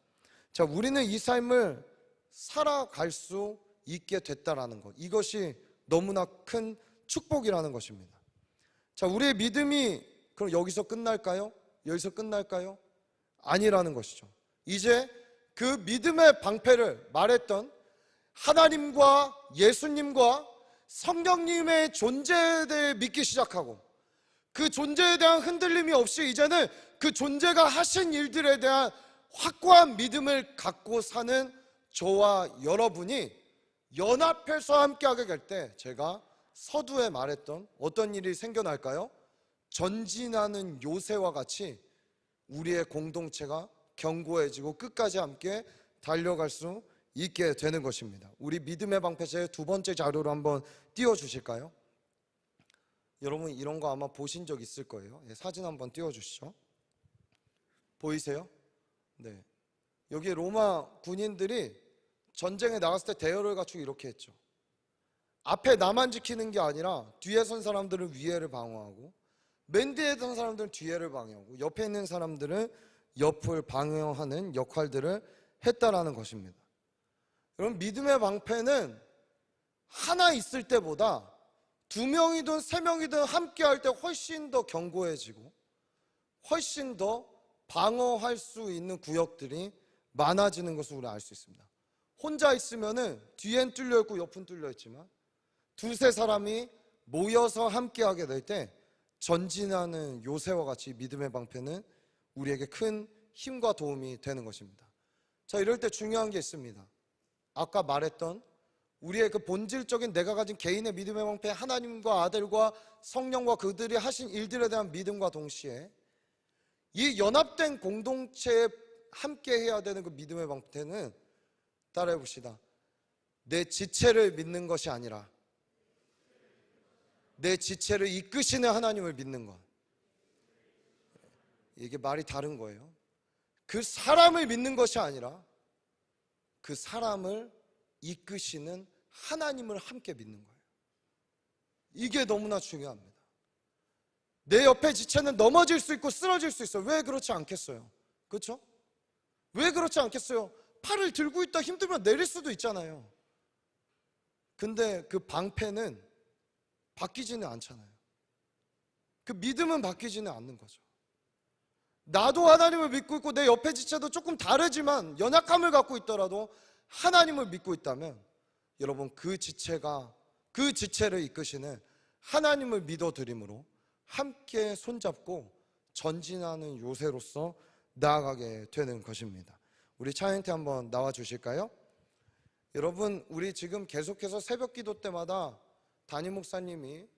자, 우리는 이 삶을 살아갈 수 있게 됐다라는 것, 이것이 너무나 큰 축복이라는 것입니다. 자, 우리의 믿음이 그럼 여기서 끝날까요? 여기서 끝날까요? 아니라는 것이죠. 이제 그 믿음의 방패를 말했던 하나님과 예수님과 성령님의 존재에 대해 믿기 시작하고, 그 존재에 대한 흔들림이 없이 이제는 그 존재가 하신 일들에 대한 확고한 믿음을 갖고 사는 저와 여러분이 연합해서 함께하게 될 때, 제가 서두에 말했던 어떤 일이 생겨날까요? 전진하는 요새와 같이 우리의 공동체가 견고해지고 끝까지 함께 달려갈 수 있게 되는 것입니다. 우리 믿음의 방패 제 두 번째 자료로 한번 띄워주실까요? 여러분 이런 거 아마 보신 적 있을 거예요. 사진 한번 띄워주시죠. 보이세요? 네. 여기 로마 군인들이 전쟁에 나갔을 때 대열을 갖추고 이렇게 했죠. 앞에 나만 지키는 게 아니라 뒤에 선 사람들은 위에를 방어하고, 맨 뒤에 선 사람들은 뒤에를 방어하고, 옆에 있는 사람들은 옆을 방어하는 역할들을 했다라는 것입니다. 여러분 믿음의 방패는 하나 있을 때보다 두 명이든 세 명이든 함께 할 때 훨씬 더 견고해지고 훨씬 더 방어할 수 있는 구역들이 많아지는 것을 우리가 알 수 있습니다. 혼자 있으면은 뒤엔 뚫려 있고 옆은 뚫려 있지만 두세 사람이 모여서 함께 하게 될 때 전진하는 요새와 같이 믿음의 방패는 우리에게 큰 힘과 도움이 되는 것입니다. 자, 이럴 때 중요한 게 있습니다. 아까 말했던 우리의 그 본질적인 내가 가진 개인의 믿음의 방패, 하나님과 아들과 성령과 그들이 하신 일들에 대한 믿음과 동시에 이 연합된 공동체에 함께 해야 되는 그 믿음의 방패는, 따라해 봅시다. 내 지체를 믿는 것이 아니라 내 지체를 이끄시는 하나님을 믿는 것. 이게 말이 다른 거예요. 그 사람을 믿는 것이 아니라 그 사람을 이끄시는 하나님을 함께 믿는 거예요. 이게 너무나 중요합니다. 내 옆에 지체는 넘어질 수 있고 쓰러질 수 있어요. 왜 그렇지 않겠어요? 그렇죠? 왜 그렇지 않겠어요? 팔을 들고 있다 힘들면 내릴 수도 있잖아요. 근데 그 방패는 바뀌지는 않잖아요. 그 믿음은 바뀌지는 않는 거죠. 나도 하나님을 믿고 있고 내 옆에 지체도 조금 다르지만 연약함을 갖고 있더라도 하나님을 믿고 있다면, 여러분 그 지체가 그 지체를 이끄시는 하나님을 믿어드림으로 함께 손잡고 전진하는 요새로서 나아가게 되는 것입니다. 우리 찬양팀 한번 나와 주실까요? 여러분 우리 지금 계속해서 새벽 기도 때마다 담임 목사님이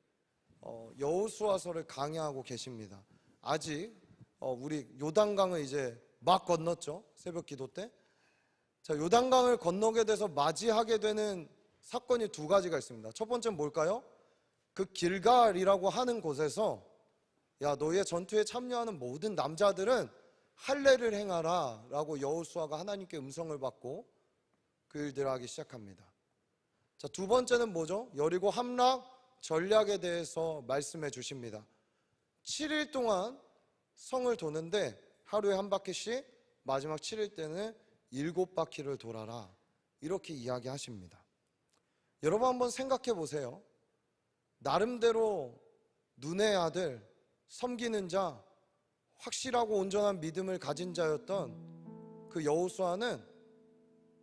여호수아서를 강의하고 계십니다. 아직 우리 요단강을 이제 막 건넜죠. 새벽 기도 때. 자, 요단강을 건너게 돼서 맞이하게 되는 사건이 두 가지가 있습니다. 첫 번째는 뭘까요? 그 길갈이라고 하는 곳에서 야, 너의 전투에 참여하는 모든 남자들은 할례를 행하라 라고 여호수아가 하나님께 음성을 받고 그 일들을 하기 시작합니다. 자, 두 번째는 뭐죠? 여리고 함락 전략에 대해서 말씀해 주십니다. 7일 동안 성을 도는데 하루에 한 바퀴씩, 마지막 7일 때는 7바퀴를 돌아라, 이렇게 이야기하십니다. 여러분 한번 생각해 보세요. 나름대로 눈의 아들, 섬기는 자, 확실하고 온전한 믿음을 가진 자였던 그 여호수아는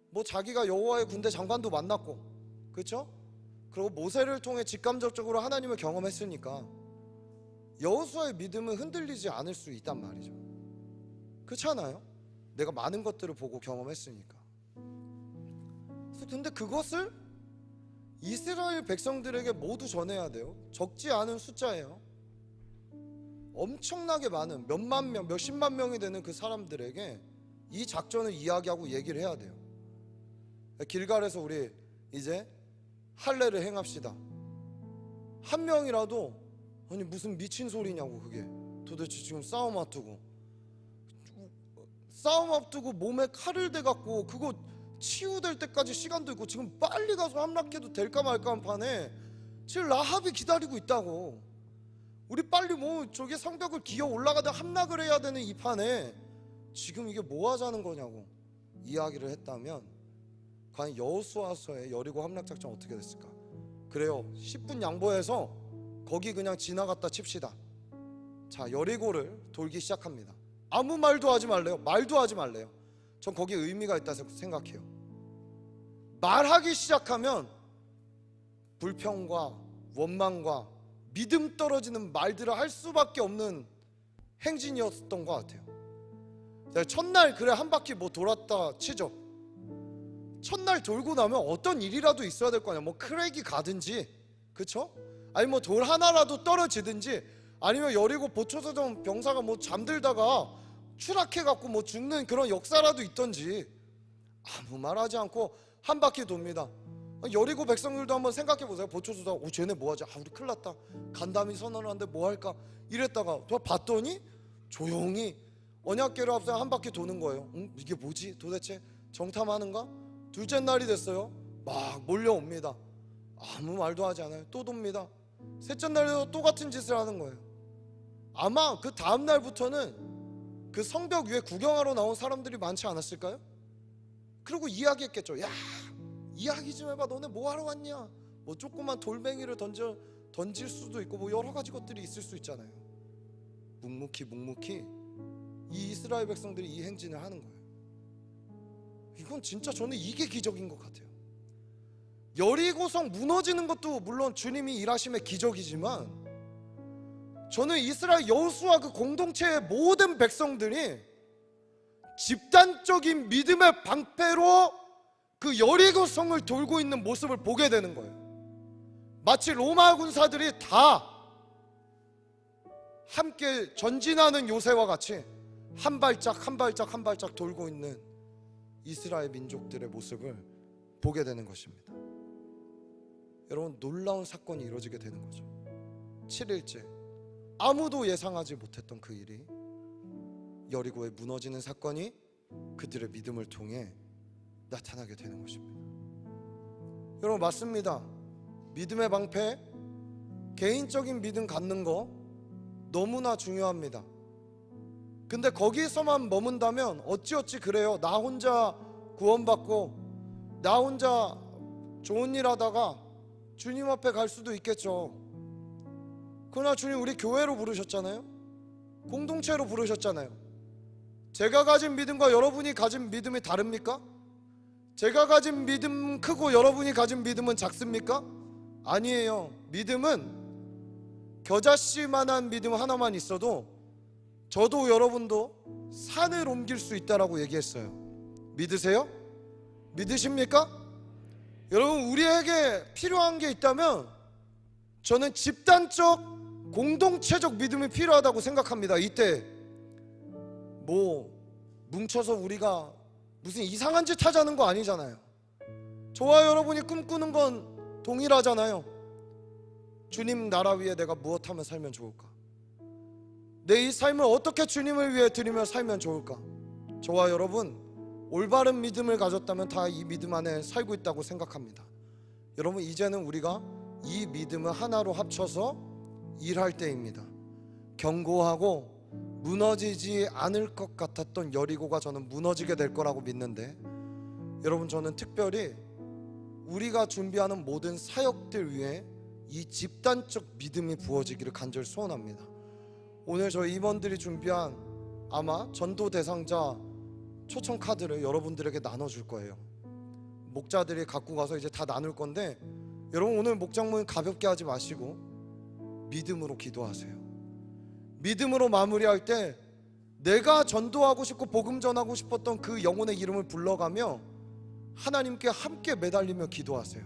뭐 자기가 여호와의 군대 장관도 만났고, 그렇죠? 그리고 모세를 통해 직감적으로 하나님을 경험했으니까 여호수아의 믿음은 흔들리지 않을 수 있단 말이죠. 그렇지 않아요? 내가 많은 것들을 보고 경험했으니까. 근데 그것을 이스라엘 백성들에게 모두 전해야 돼요. 적지 않은 숫자예요. 엄청나게 많은 몇만 명, 몇십만 명이 되는 그 사람들에게 이 작전을 이야기하고 얘기를 해야 돼요. 길갈에서 우리 이제 할례를 행합시다. 한 명이라도 아니 무슨 미친 소리냐고, 그게 도대체 지금 싸움 앞두고 몸에 칼을 대갖고 그거 치유될 때까지 시간도 있고 지금 빨리 가서 함락해도 될까 말까 한 판에 지금 라합이 기다리고 있다고. 우리 빨리 뭐 저기 성벽을 기어 올라가다 함락을 해야 되는 이 판에 지금 이게 뭐 하자는 거냐고 이야기를 했다면, 과연 여호수아서의 여리고 함락 작전 어떻게 됐을까? 그래요, 10분 양보해서 거기 그냥 지나갔다 칩시다. 자, 여리고를 돌기 시작합니다. 아무 말도 하지 말래요. 말도 하지 말래요. 전 거기에 의미가 있다 생각해요. 말하기 시작하면 불평과 원망과 믿음 떨어지는 말들을 할 수밖에 없는 행진이었던 것 같아요. 첫날 그래 한 바퀴 뭐 돌았다 치죠. 첫날 돌고 나면 어떤 일이라도 있어야 될 거 아니야. 뭐 크랙이 가든지, 그쵸? 아니 뭐 돌 하나라도 떨어지든지, 아니면 여리고 보초서정 병사가 뭐 잠들다가 추락해갖고 뭐 죽는 그런 역사라도 있던지. 아무 말하지 않고 한 바퀴 돕니다. 여리고 백성들도 한번 생각해 보세요. 보초서정, 오 쟤네 뭐하지? 우리 큰일 났다. 간담이 선언을 하는데 뭐 할까? 이랬다가 저 봤더니 조용히 언약궤를 앞서 한 바퀴 도는 거예요. 이게 뭐지? 도대체 정탐하는가? 둘째 날이 됐어요. 막 몰려옵니다. 아무 말도 하지 않아요. 또 돕니다. 셋째 날에도 똑같은 짓을 하는 거예요. 아마 그 다음 날부터는 그 성벽 위에 구경하러 나온 사람들이 많지 않았을까요? 그리고 이야기했겠죠. 야, 이야기 좀 해봐. 너네 뭐 하러 왔냐? 뭐 조그만 돌멩이를 던질 수도 있고 뭐 여러 가지 것들이 있을 수 있잖아요. 묵묵히 이 이스라엘 백성들이 이 행진을 하는 거예요. 이건 진짜 저는 이게 기적인 것 같아요. 여리고성 무너지는 것도 물론 주님이 일하심의 기적이지만, 저는 이스라엘 여호수아 그 공동체의 모든 백성들이 집단적인 믿음의 방패로 그 여리고성을 돌고 있는 모습을 보게 되는 거예요. 마치 로마 군사들이 다 함께 전진하는 요새와 같이 한 발짝 한 발짝 한 발짝 돌고 있는 이스라엘 민족들의 모습을 보게 되는 것입니다. 여러분, 놀라운 사건이 이루어지게 되는 거죠. 7일째, 아무도 예상하지 못했던 그 일이, 여리고의 무너지는 사건이 그들의 믿음을 통해 나타나게 되는 것입니다. 여러분, 맞습니다. 믿음의 방패, 개인적인 믿음 갖는 거 너무나 중요합니다. 근데 거기서만 머문다면 어찌어찌 그래요. 나 혼자 구원받고 나 혼자 좋은 일 하다가 주님 앞에 갈 수도 있겠죠. 그러나 주님 우리 교회로 부르셨잖아요. 공동체로 부르셨잖아요. 제가 가진 믿음과 여러분이 가진 믿음이 다릅니까? 제가 가진 믿음 크고 여러분이 가진 믿음은 작습니까? 아니에요. 믿음은 겨자씨만한 믿음 하나만 있어도 저도 여러분도 산을 옮길 수 있다라고 얘기했어요. 믿으세요? 믿으십니까? 여러분, 우리에게 필요한 게 있다면 저는 집단적 공동체적 믿음이 필요하다고 생각합니다. 이때 뭐 뭉쳐서 우리가 무슨 이상한 짓 하자는 거 아니잖아요. 저와 여러분이 꿈꾸는 건 동일하잖아요. 주님 나라 위에 내가 무엇하며 살면 좋을까? 내 이 삶을 어떻게 주님을 위해 드리며 살면 좋을까? 저와 여러분 올바른 믿음을 가졌다면 다 이 믿음 안에 살고 있다고 생각합니다. 여러분 이제는 우리가 이 믿음을 하나로 합쳐서 일할 때입니다. 견고하고 무너지지 않을 것 같았던 여리고가 저는 무너지게 될 거라고 믿는데, 여러분 저는 특별히 우리가 준비하는 모든 사역들 위해 이 집단적 믿음이 부어지기를 간절히 소원합니다. 오늘 저희 임원들이 준비한 아마 전도 대상자 초청 카드를 여러분들에게 나눠줄 거예요. 목자들이 갖고 가서 이제 다 나눌 건데, 여러분 오늘 목장모임 가볍게 하지 마시고 믿음으로 기도하세요. 믿음으로 마무리할 때 내가 전도하고 싶고 복음 전하고 싶었던 그 영혼의 이름을 불러가며 하나님께 함께 매달리며 기도하세요.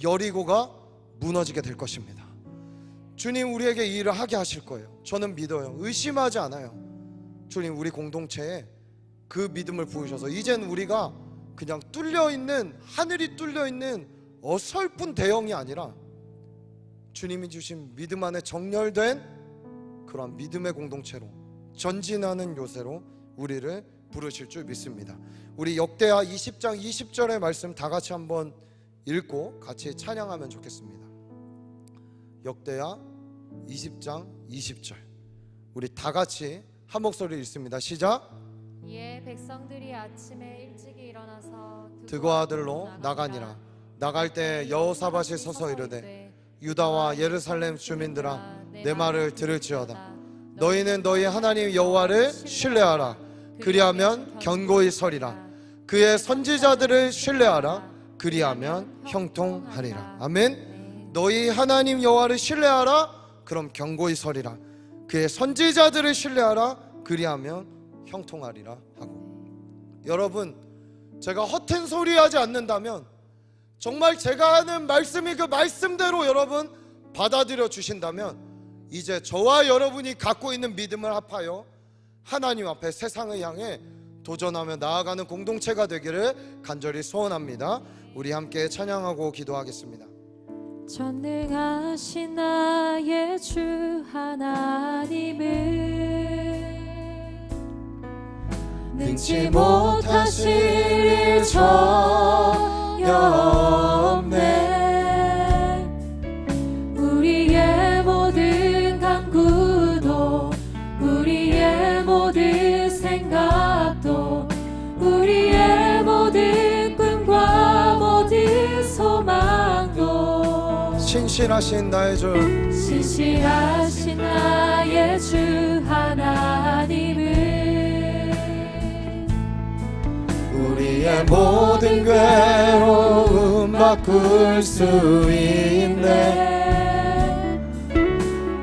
여리고가 무너지게 될 것입니다. 주님 우리에게 이 일을 하게 하실 거예요. 저는 믿어요. 의심하지 않아요. 주님 우리 공동체에 그 믿음을 부으셔서 이젠 우리가 그냥 뚫려있는, 하늘이 뚫려있는 어설픈 대형이 아니라 주님이 주신 믿음 안에 정렬된 그러한 믿음의 공동체로 전진하는 요새로 우리를 부르실 줄 믿습니다. 우리 역대하 20장 20절의 말씀 다 같이 한번 읽고 같이 찬양하면 좋겠습니다. 역대하 20장 20절 우리 다 같이 한 목소리 읽습니다. 시작. 이에 백성들이 아침에 일찍이 일어나서 드고 아들로 나가니라. 나갈 때 여호사밧이 서서 이르되 유다와 예루살렘 주민들아 내 말을 들을지어다. 너희는 너희 하나님 여호와를 신뢰하라. 그리하면 견고히 서리라. 그의 선지자들을 신뢰하라. 그리하면 형통하리라. 아멘. 너희 하나님 여호와를 신뢰하라. 그럼 견고히 서리라. 그의 선지자들을 신뢰하라. 그리하면 형통하리라 하고, 여러분 제가 허튼 소리 하지 않는다면 정말 제가 하는 말씀이 그 말씀대로 여러분 받아들여 주신다면 이제 저와 여러분이 갖고 있는 믿음을 합하여 하나님 앞에 세상을 향해 도전하며 나아가는 공동체가 되기를 간절히 소원합니다. 우리 함께 찬양하고 기도하겠습니다. 전능하신 나의 주 하나님을 능치 못하실 일 전혀 없네. 우리의 모든 간구도 우리의 모든 생각도 우리의 모든 꿈과 모든 소망도 신실하신 나의 주, 신실하신 나의 주 하나님을 우리의 모든 괴로움 바꿀 수 있네.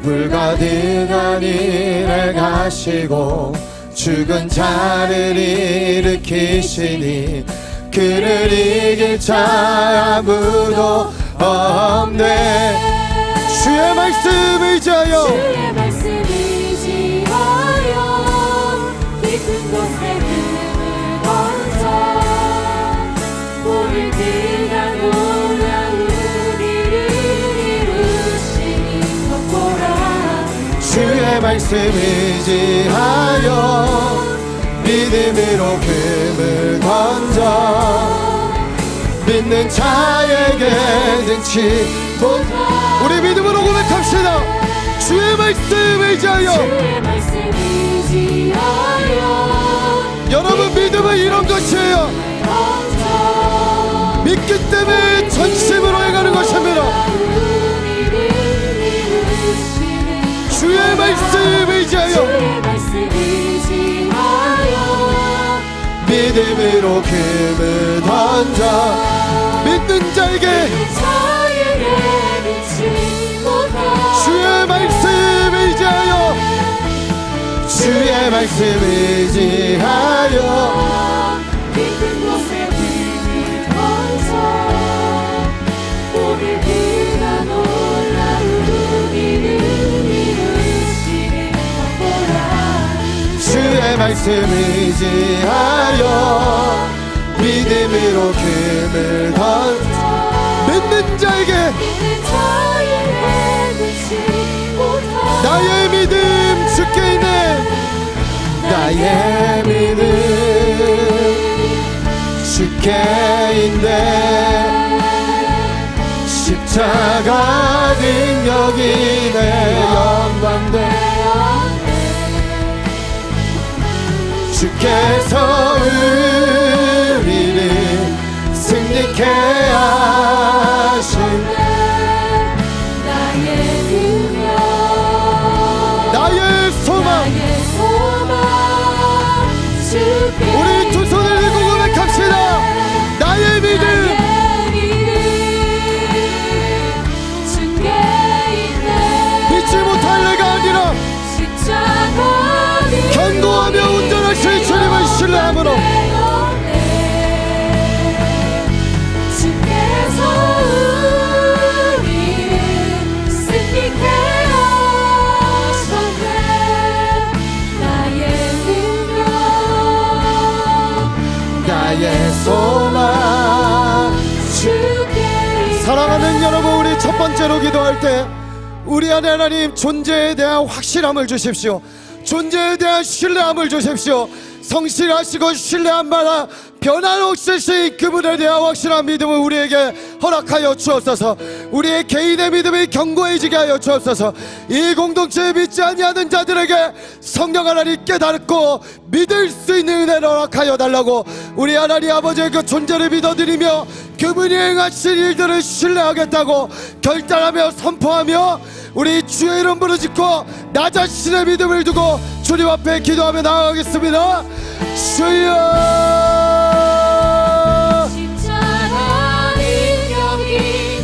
불가능한 일을 가시고 죽은 자를 일으키시니 그를 이길 자 아무도 없네. 주의 말씀 의지하여 주의 말씀 의지하여 깊은 곳에 금을 던져 우리 그가 놀라운 일을 이루시니 덮고라. 주의 말씀 의지하여 믿음으로 금을 던져 믿는 자에게 능치 못하. 우리 믿음으로 고백합시다. 주의 말씀 의지하여. 주의 말씀 의지하여 여러분 믿음은 이런 것이에요. 믿기 때문에 전심으로 행하는 것입니다. 주의 말씀 의지하여 믿음으로 금을 던져 믿는 자에게 주의 말씀 의지하여 주의 말씀 의지하여 깊은 곳에 금을 던져 오늘 그가 놀라운 일을 이루시니 덮고라. 주의 말씀 의지하여 믿음으로 금을 던져 믿는 자에게 나의 믿음 주께 나의 믿음 주께 있네. 십자가 능력이 내 영광돼. 주께서 우리를 승리케 하시네. 나의 능력 나의 소망 주께 우리 두 손을 들고 고백합시다. 나의 믿음 주께 있네. 믿지 못할 내가 아니라 십자가 견고하며 온전하신 주님을 신뢰함으로 주께서 우리를 승리케 하셨네. 나의 능력 나의 소망. 주께 사랑하는 여러분, 우리 첫 번째로 기도할 때 우리 안에 하나님 존재에 대한 확실함을 주십시오. 존재에 대한 신뢰함을 주십시오. 성실하시고 신뢰한 바라 변함없으신 그분에 대한 확실한 믿음을 우리에게 허락하여 주옵소서. 우리의 개인의 믿음이 견고해지게 하여 주옵소서. 이 공동체에 믿지 아니하는 자들에게 성령 하나님 깨닫고 믿을 수 있는 은혜를 허락하여 달라고 우리 하나님 아버지의 그 존재를 믿어드리며 그분이 행하신 일들을 신뢰하겠다고 결단하며 선포하며 우리 주의 이름 부르짖고 나 자신의 믿음을 두고 주님 앞에 기도하며 나아가겠습니다. 주여, 십자가 능력이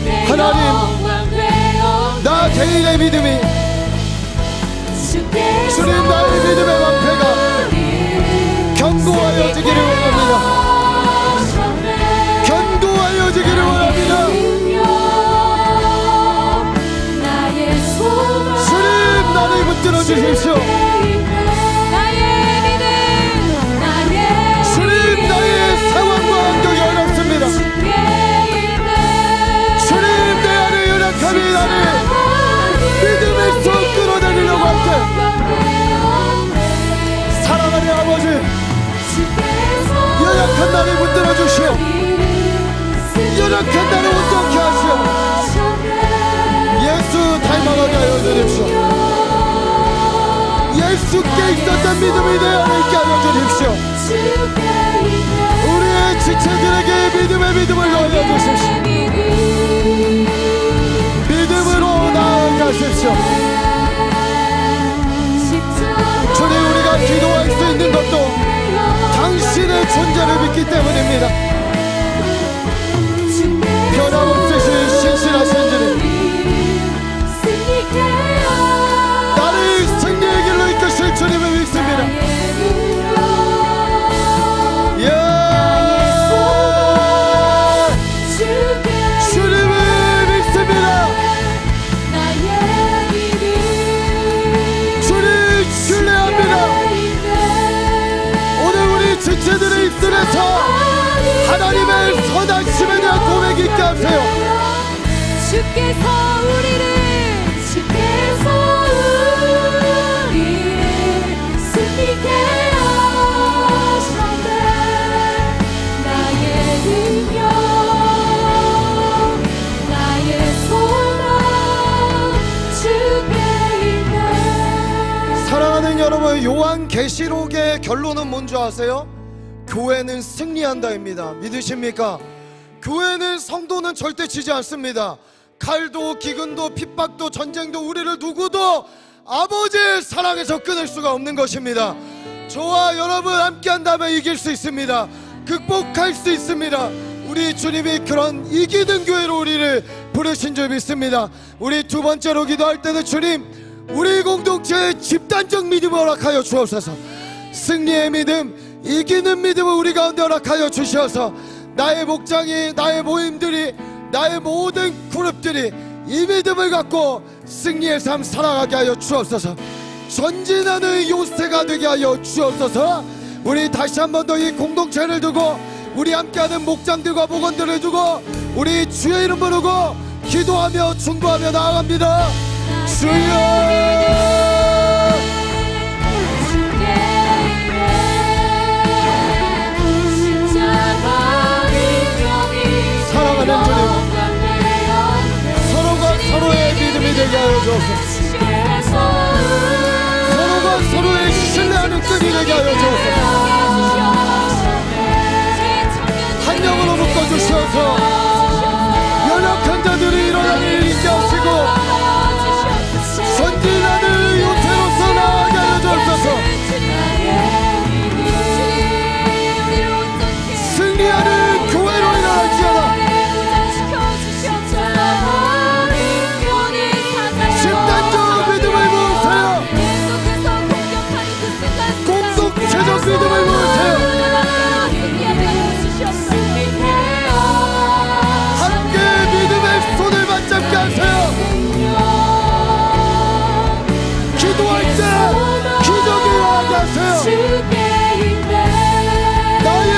내 하나님, 영광 되어 나 개인의 믿음이 주께서 주님 나의 믿음의 방패가 견고하여지기를 원합니다. 견고하여지기를 원합니다. 주님 나를 붙들어 주십시오. 주님 나의 상황과 환경이 어렵습니다. 주님 내 안에 연약함이 나를 믿음의 속 끌어내리려고 할 때 사랑하는 아버지 연약한 나를 붙들어 주시오. 연약한 나를 온전케 하시오. 예수 닮아가게 하여 주십시오. 예수께 있었던 믿음이 내 안에 있게 하여 주십시오. 우리의 지체들에게 믿음의 믿음을 더하여 주십시오. 믿음으로 나아가십시오. 주님 우리가 기도할 수 있는 것도 당신의 존재를 믿기 때문입니다. 변함없으신 신실하신 주님 나를 승리의 길로 이끄실 주님을 믿습니다. 예, 주님을 믿습니다. 주님 신뢰합니다. 오늘 우리 지체들의 입술에서 하나님의 선하심에 대한 고백이 있게 하세요. 주께서 우리를 승리케 하셨네. 나의 능력 나의 소망 주께 있네. 사랑하는 여러분, 요한계시록의 결론은 뭔지 아세요? 교회는 승리한다입니다. 믿으십니까? 교회는 성도는 절대 지지 않습니다. 칼도 기근도 핍박도 전쟁도 우리를 누구도 아버지의 사랑에서 끊을 수가 없는 것입니다. 저와 여러분 함께 한다면 이길 수 있습니다. 극복할 수 있습니다. 우리 주님이 그런 이기는 교회로 우리를 부르신 줄 믿습니다. 우리 두 번째로 기도할 때는 주님 우리 공동체의 집단적 믿음을 허락하여 주옵소서. 승리의 믿음, 이기는 믿음을 우리 가운데 허락하여 주셔서 나의 목장이, 나의 모임들이, 나의 모든 그룹들이 이 믿음을 갖고 승리의 삶 살아가게 하여 주옵소서. 전진하는 요새가 되게 하여 주옵소서. 우리 다시 한 번 더 이 공동체를 두고 우리 함께하는 목장들과 목원들을 두고 우리 주의 이름 부르고 기도하며 중보하며 나아갑니다. 주여, 주께 주옵소서. 서로가 서로의 신뢰하는 끈이 되게 하여 주옵소서. 한 영으로 묶어주셔서 연약한 자들이 일어나니 있게 하시고 선진하는 요새로서 나아가게 하여 주옵소서. 승리하는 교회로 일어날지어다. 집단적 믿음을 모으세요. 공동체적 믿음을 모으세요. 함께 믿음의 손을 맞잡게 하세요. 기도할 때 기적이 일어나게 하세요. 나의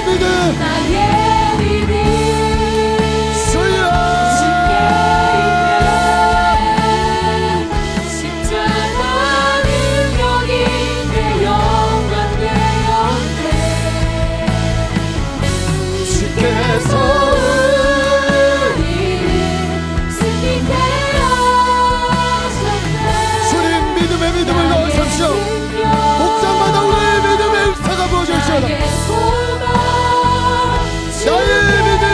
믿음 주여. 주께서 주님 믿음의 믿음을 넣으십시오. 목장마다 우리의 믿음의 일사가 부어주시오다. 나의 믿음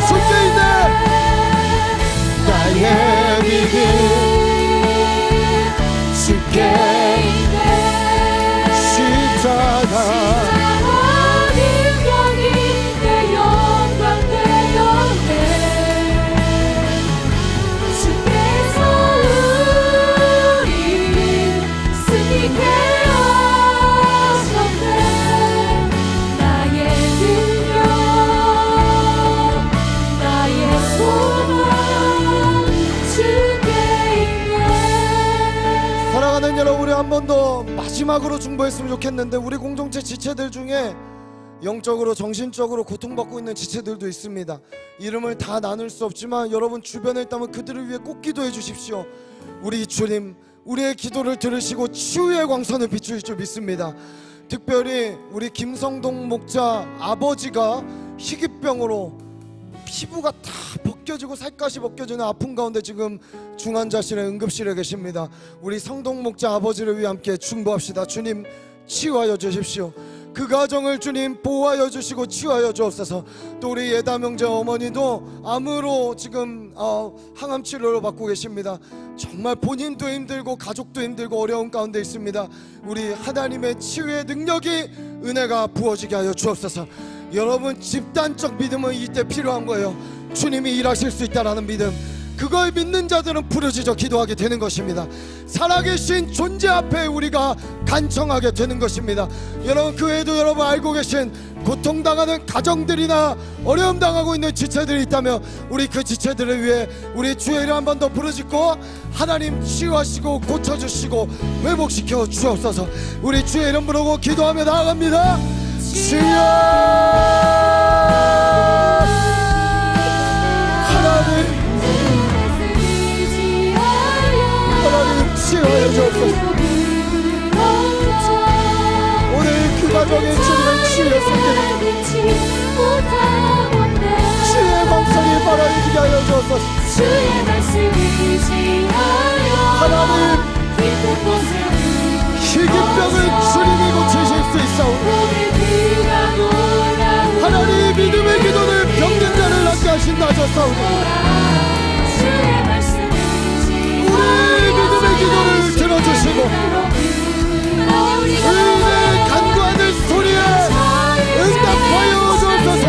주께 있네. 나의 믿음 주께 있네. 십자가 사랑하는 여러분, 우리 한 번 더 마지막으로 중보했으면 좋겠는데, 우리 공동체 지체들 중에 영적으로 정신적으로 고통받고 있는 지체들도 있습니다. 이름을 다 나눌 수 없지만 여러분 주변에 있다면 그들을 위해 꼭 기도해 주십시오. 우리 주님, 우리의 기도를 들으시고 치유의 광선을 비추실 줄 믿습니다. 특별히 우리 김성동 목자 아버지가 희귀병으로 피부가 다 벗겨지고 살갗이 벗겨지는 아픔 가운데 지금 중환자실에 응급실에 계십니다. 우리 성동 목자 아버지를 위해 함께 중보합시다. 주님 치유하여 주십시오. 그 가정을 주님 보호하여 주시고 치유하여 주옵소서. 또 우리 예다 명자 어머니도 암으로 지금 항암 치료를 받고 계십니다. 정말 본인도 힘들고 가족도 힘들고 어려운 가운데 있습니다. 우리 하나님의 치유의 능력이 은혜가 부어지게 하여 주옵소서. 여러분 집단적 믿음은 이때 필요한 거예요. 주님이 일하실 수 있다라는 믿음, 그걸 믿는 자들은 부르짖어 기도하게 되는 것입니다. 살아계신 존재 앞에 우리가 간청하게 되는 것입니다. 여러분 그 외에도 여러분 알고 계신 고통당하는 가정들이나 어려움 당하고 있는 지체들이 있다면 우리 그 지체들을 위해 우리 주의 이름 한 번 더 부르짖고 하나님 치유하시고 고쳐주시고 회복시켜 주옵소서. 우리 주의 이름 부르고 기도하며 나아갑니다. 주여 하나님 치유하여 주옵소서. 오늘 그 가정의 주님을 치유했습니다. 주의 목소리 바라이게 하여 주옵소서. 하나님 희귀병을 주님이 고치실 수 있사오니 하나님 믿음의 기도를 병든 자를 낫게 하신다 하셨사오니 우리 믿음의 기도를 들어주시고 의인의 간구하는 소리에 응답하여 주옵소서.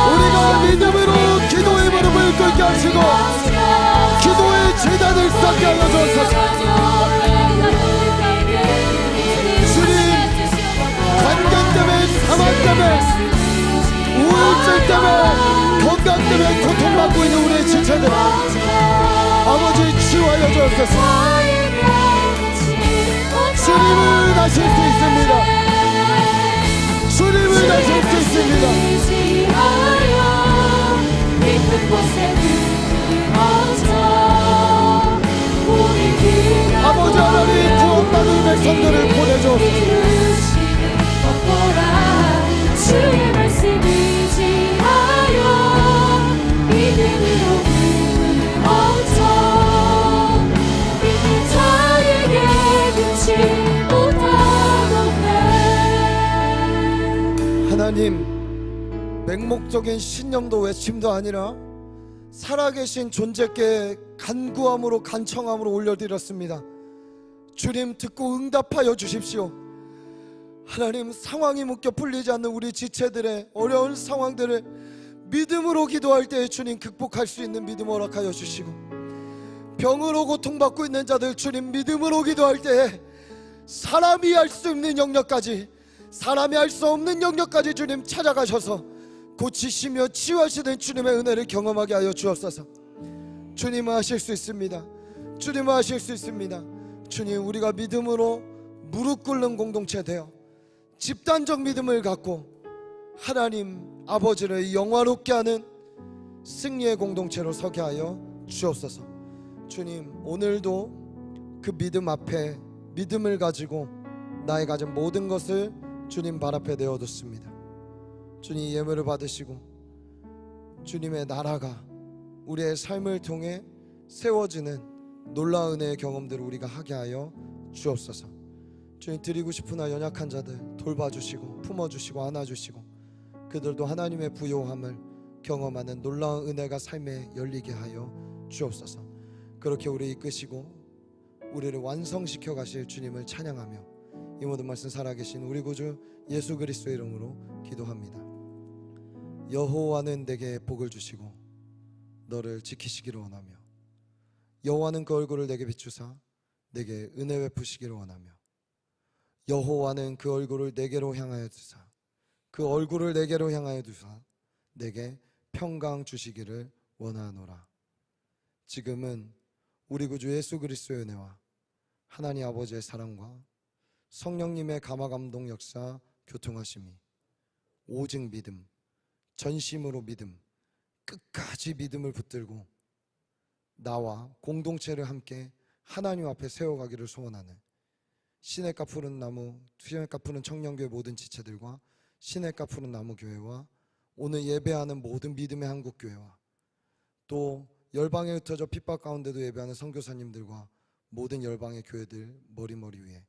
우리가 믿음으로 기도의 무릎을 꿇게 하시고 기도의 재단을 쌓게 하여 주옵소서. 주님 관계 때문에 사망 때문에 우울증 때문에 건강 때문에 고통받고 있는 우리의 지체들 아버지 치유하여 주옵소서. 주님을 나실 수 있습니다. 주님을 나실 수 있습니다. 아버지 하나님 구원받은 백성들을 보내주옵소서. 주의 말씀이지 주님, 맹목적인 신념도 외침도 아니라 살아계신 존재께 간구함으로 간청함으로 올려드렸습니다. 주님, 듣고 응답하여 주십시오. 하나님, 상황이 묶여 풀리지 않는 우리 지체들의 어려운 상황들을 믿음으로 기도할 때 주님 극복할 수 있는 믿음 허락하여 주시고, 병으로 고통받고 있는 자들 주님 믿음으로 기도할 때 사람이 할 수 없는 영역까지, 사람이 할 수 없는 영역까지 주님 찾아가셔서 고치시며 치유하시는 주님의 은혜를 경험하게 하여 주옵소서. 주님은 하실 수 있습니다. 주님은 하실 수 있습니다. 주님, 우리가 믿음으로 무릎 꿇는 공동체 되어 집단적 믿음을 갖고 하나님 아버지를 영화롭게 하는 승리의 공동체로 서게 하여 주옵소서. 주님, 오늘도 그 믿음 앞에 믿음을 가지고 나의 가진 모든 것을 주님 발 앞에 내어뒀습니다. 주님, 예물을 받으시고 주님의 나라가 우리의 삶을 통해 세워지는 놀라운 은혜의 경험들을 우리가 하게 하여 주옵소서. 주님, 드리고 싶으나 연약한 자들 돌봐주시고 품어주시고 안아주시고 그들도 하나님의 부요함을 경험하는 놀라운 은혜가 삶에 열리게 하여 주옵소서. 그렇게 우리 이끄시고 우리를 완성시켜 가실 주님을 찬양하며 이 모든 말씀 살아계신 우리 구주 예수 그리스도의 이름으로 기도합니다. 여호와는 내게 복을 주시고 너를 지키시기를 원하며, 여호와는 그 얼굴을 내게 비추사 내게 은혜 베푸시기를 원하며, 여호와는 그 얼굴을 내게로 향하여 두사 그 얼굴을 내게로 향하여 두사 내게 평강 주시기를 원하노라. 지금은 우리 구주 예수 그리스도의 은혜와 하나님 아버지의 사랑과 성령님의 감화감동 역사 교통하심이 오직 믿음, 전심으로 믿음, 끝까지 믿음을 붙들고 나와 공동체를 함께 하나님 앞에 세워가기를 소원하는 시냇가 푸른 나무, 시냇가 푸른 청년교회 모든 지체들과 시냇가 푸른 나무 교회와 오늘 예배하는 모든 믿음의 한국교회와 또 열방에 흩어져 핍박 가운데도 예배하는 선교사님들과 모든 열방의 교회들 머리머리 위에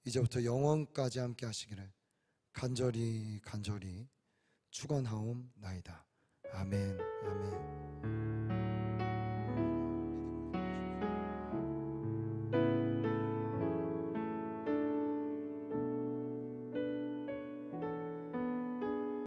이제부터 영원까지 함께 하시기를 간절히 축원하옵나이다. 아멘. 아멘.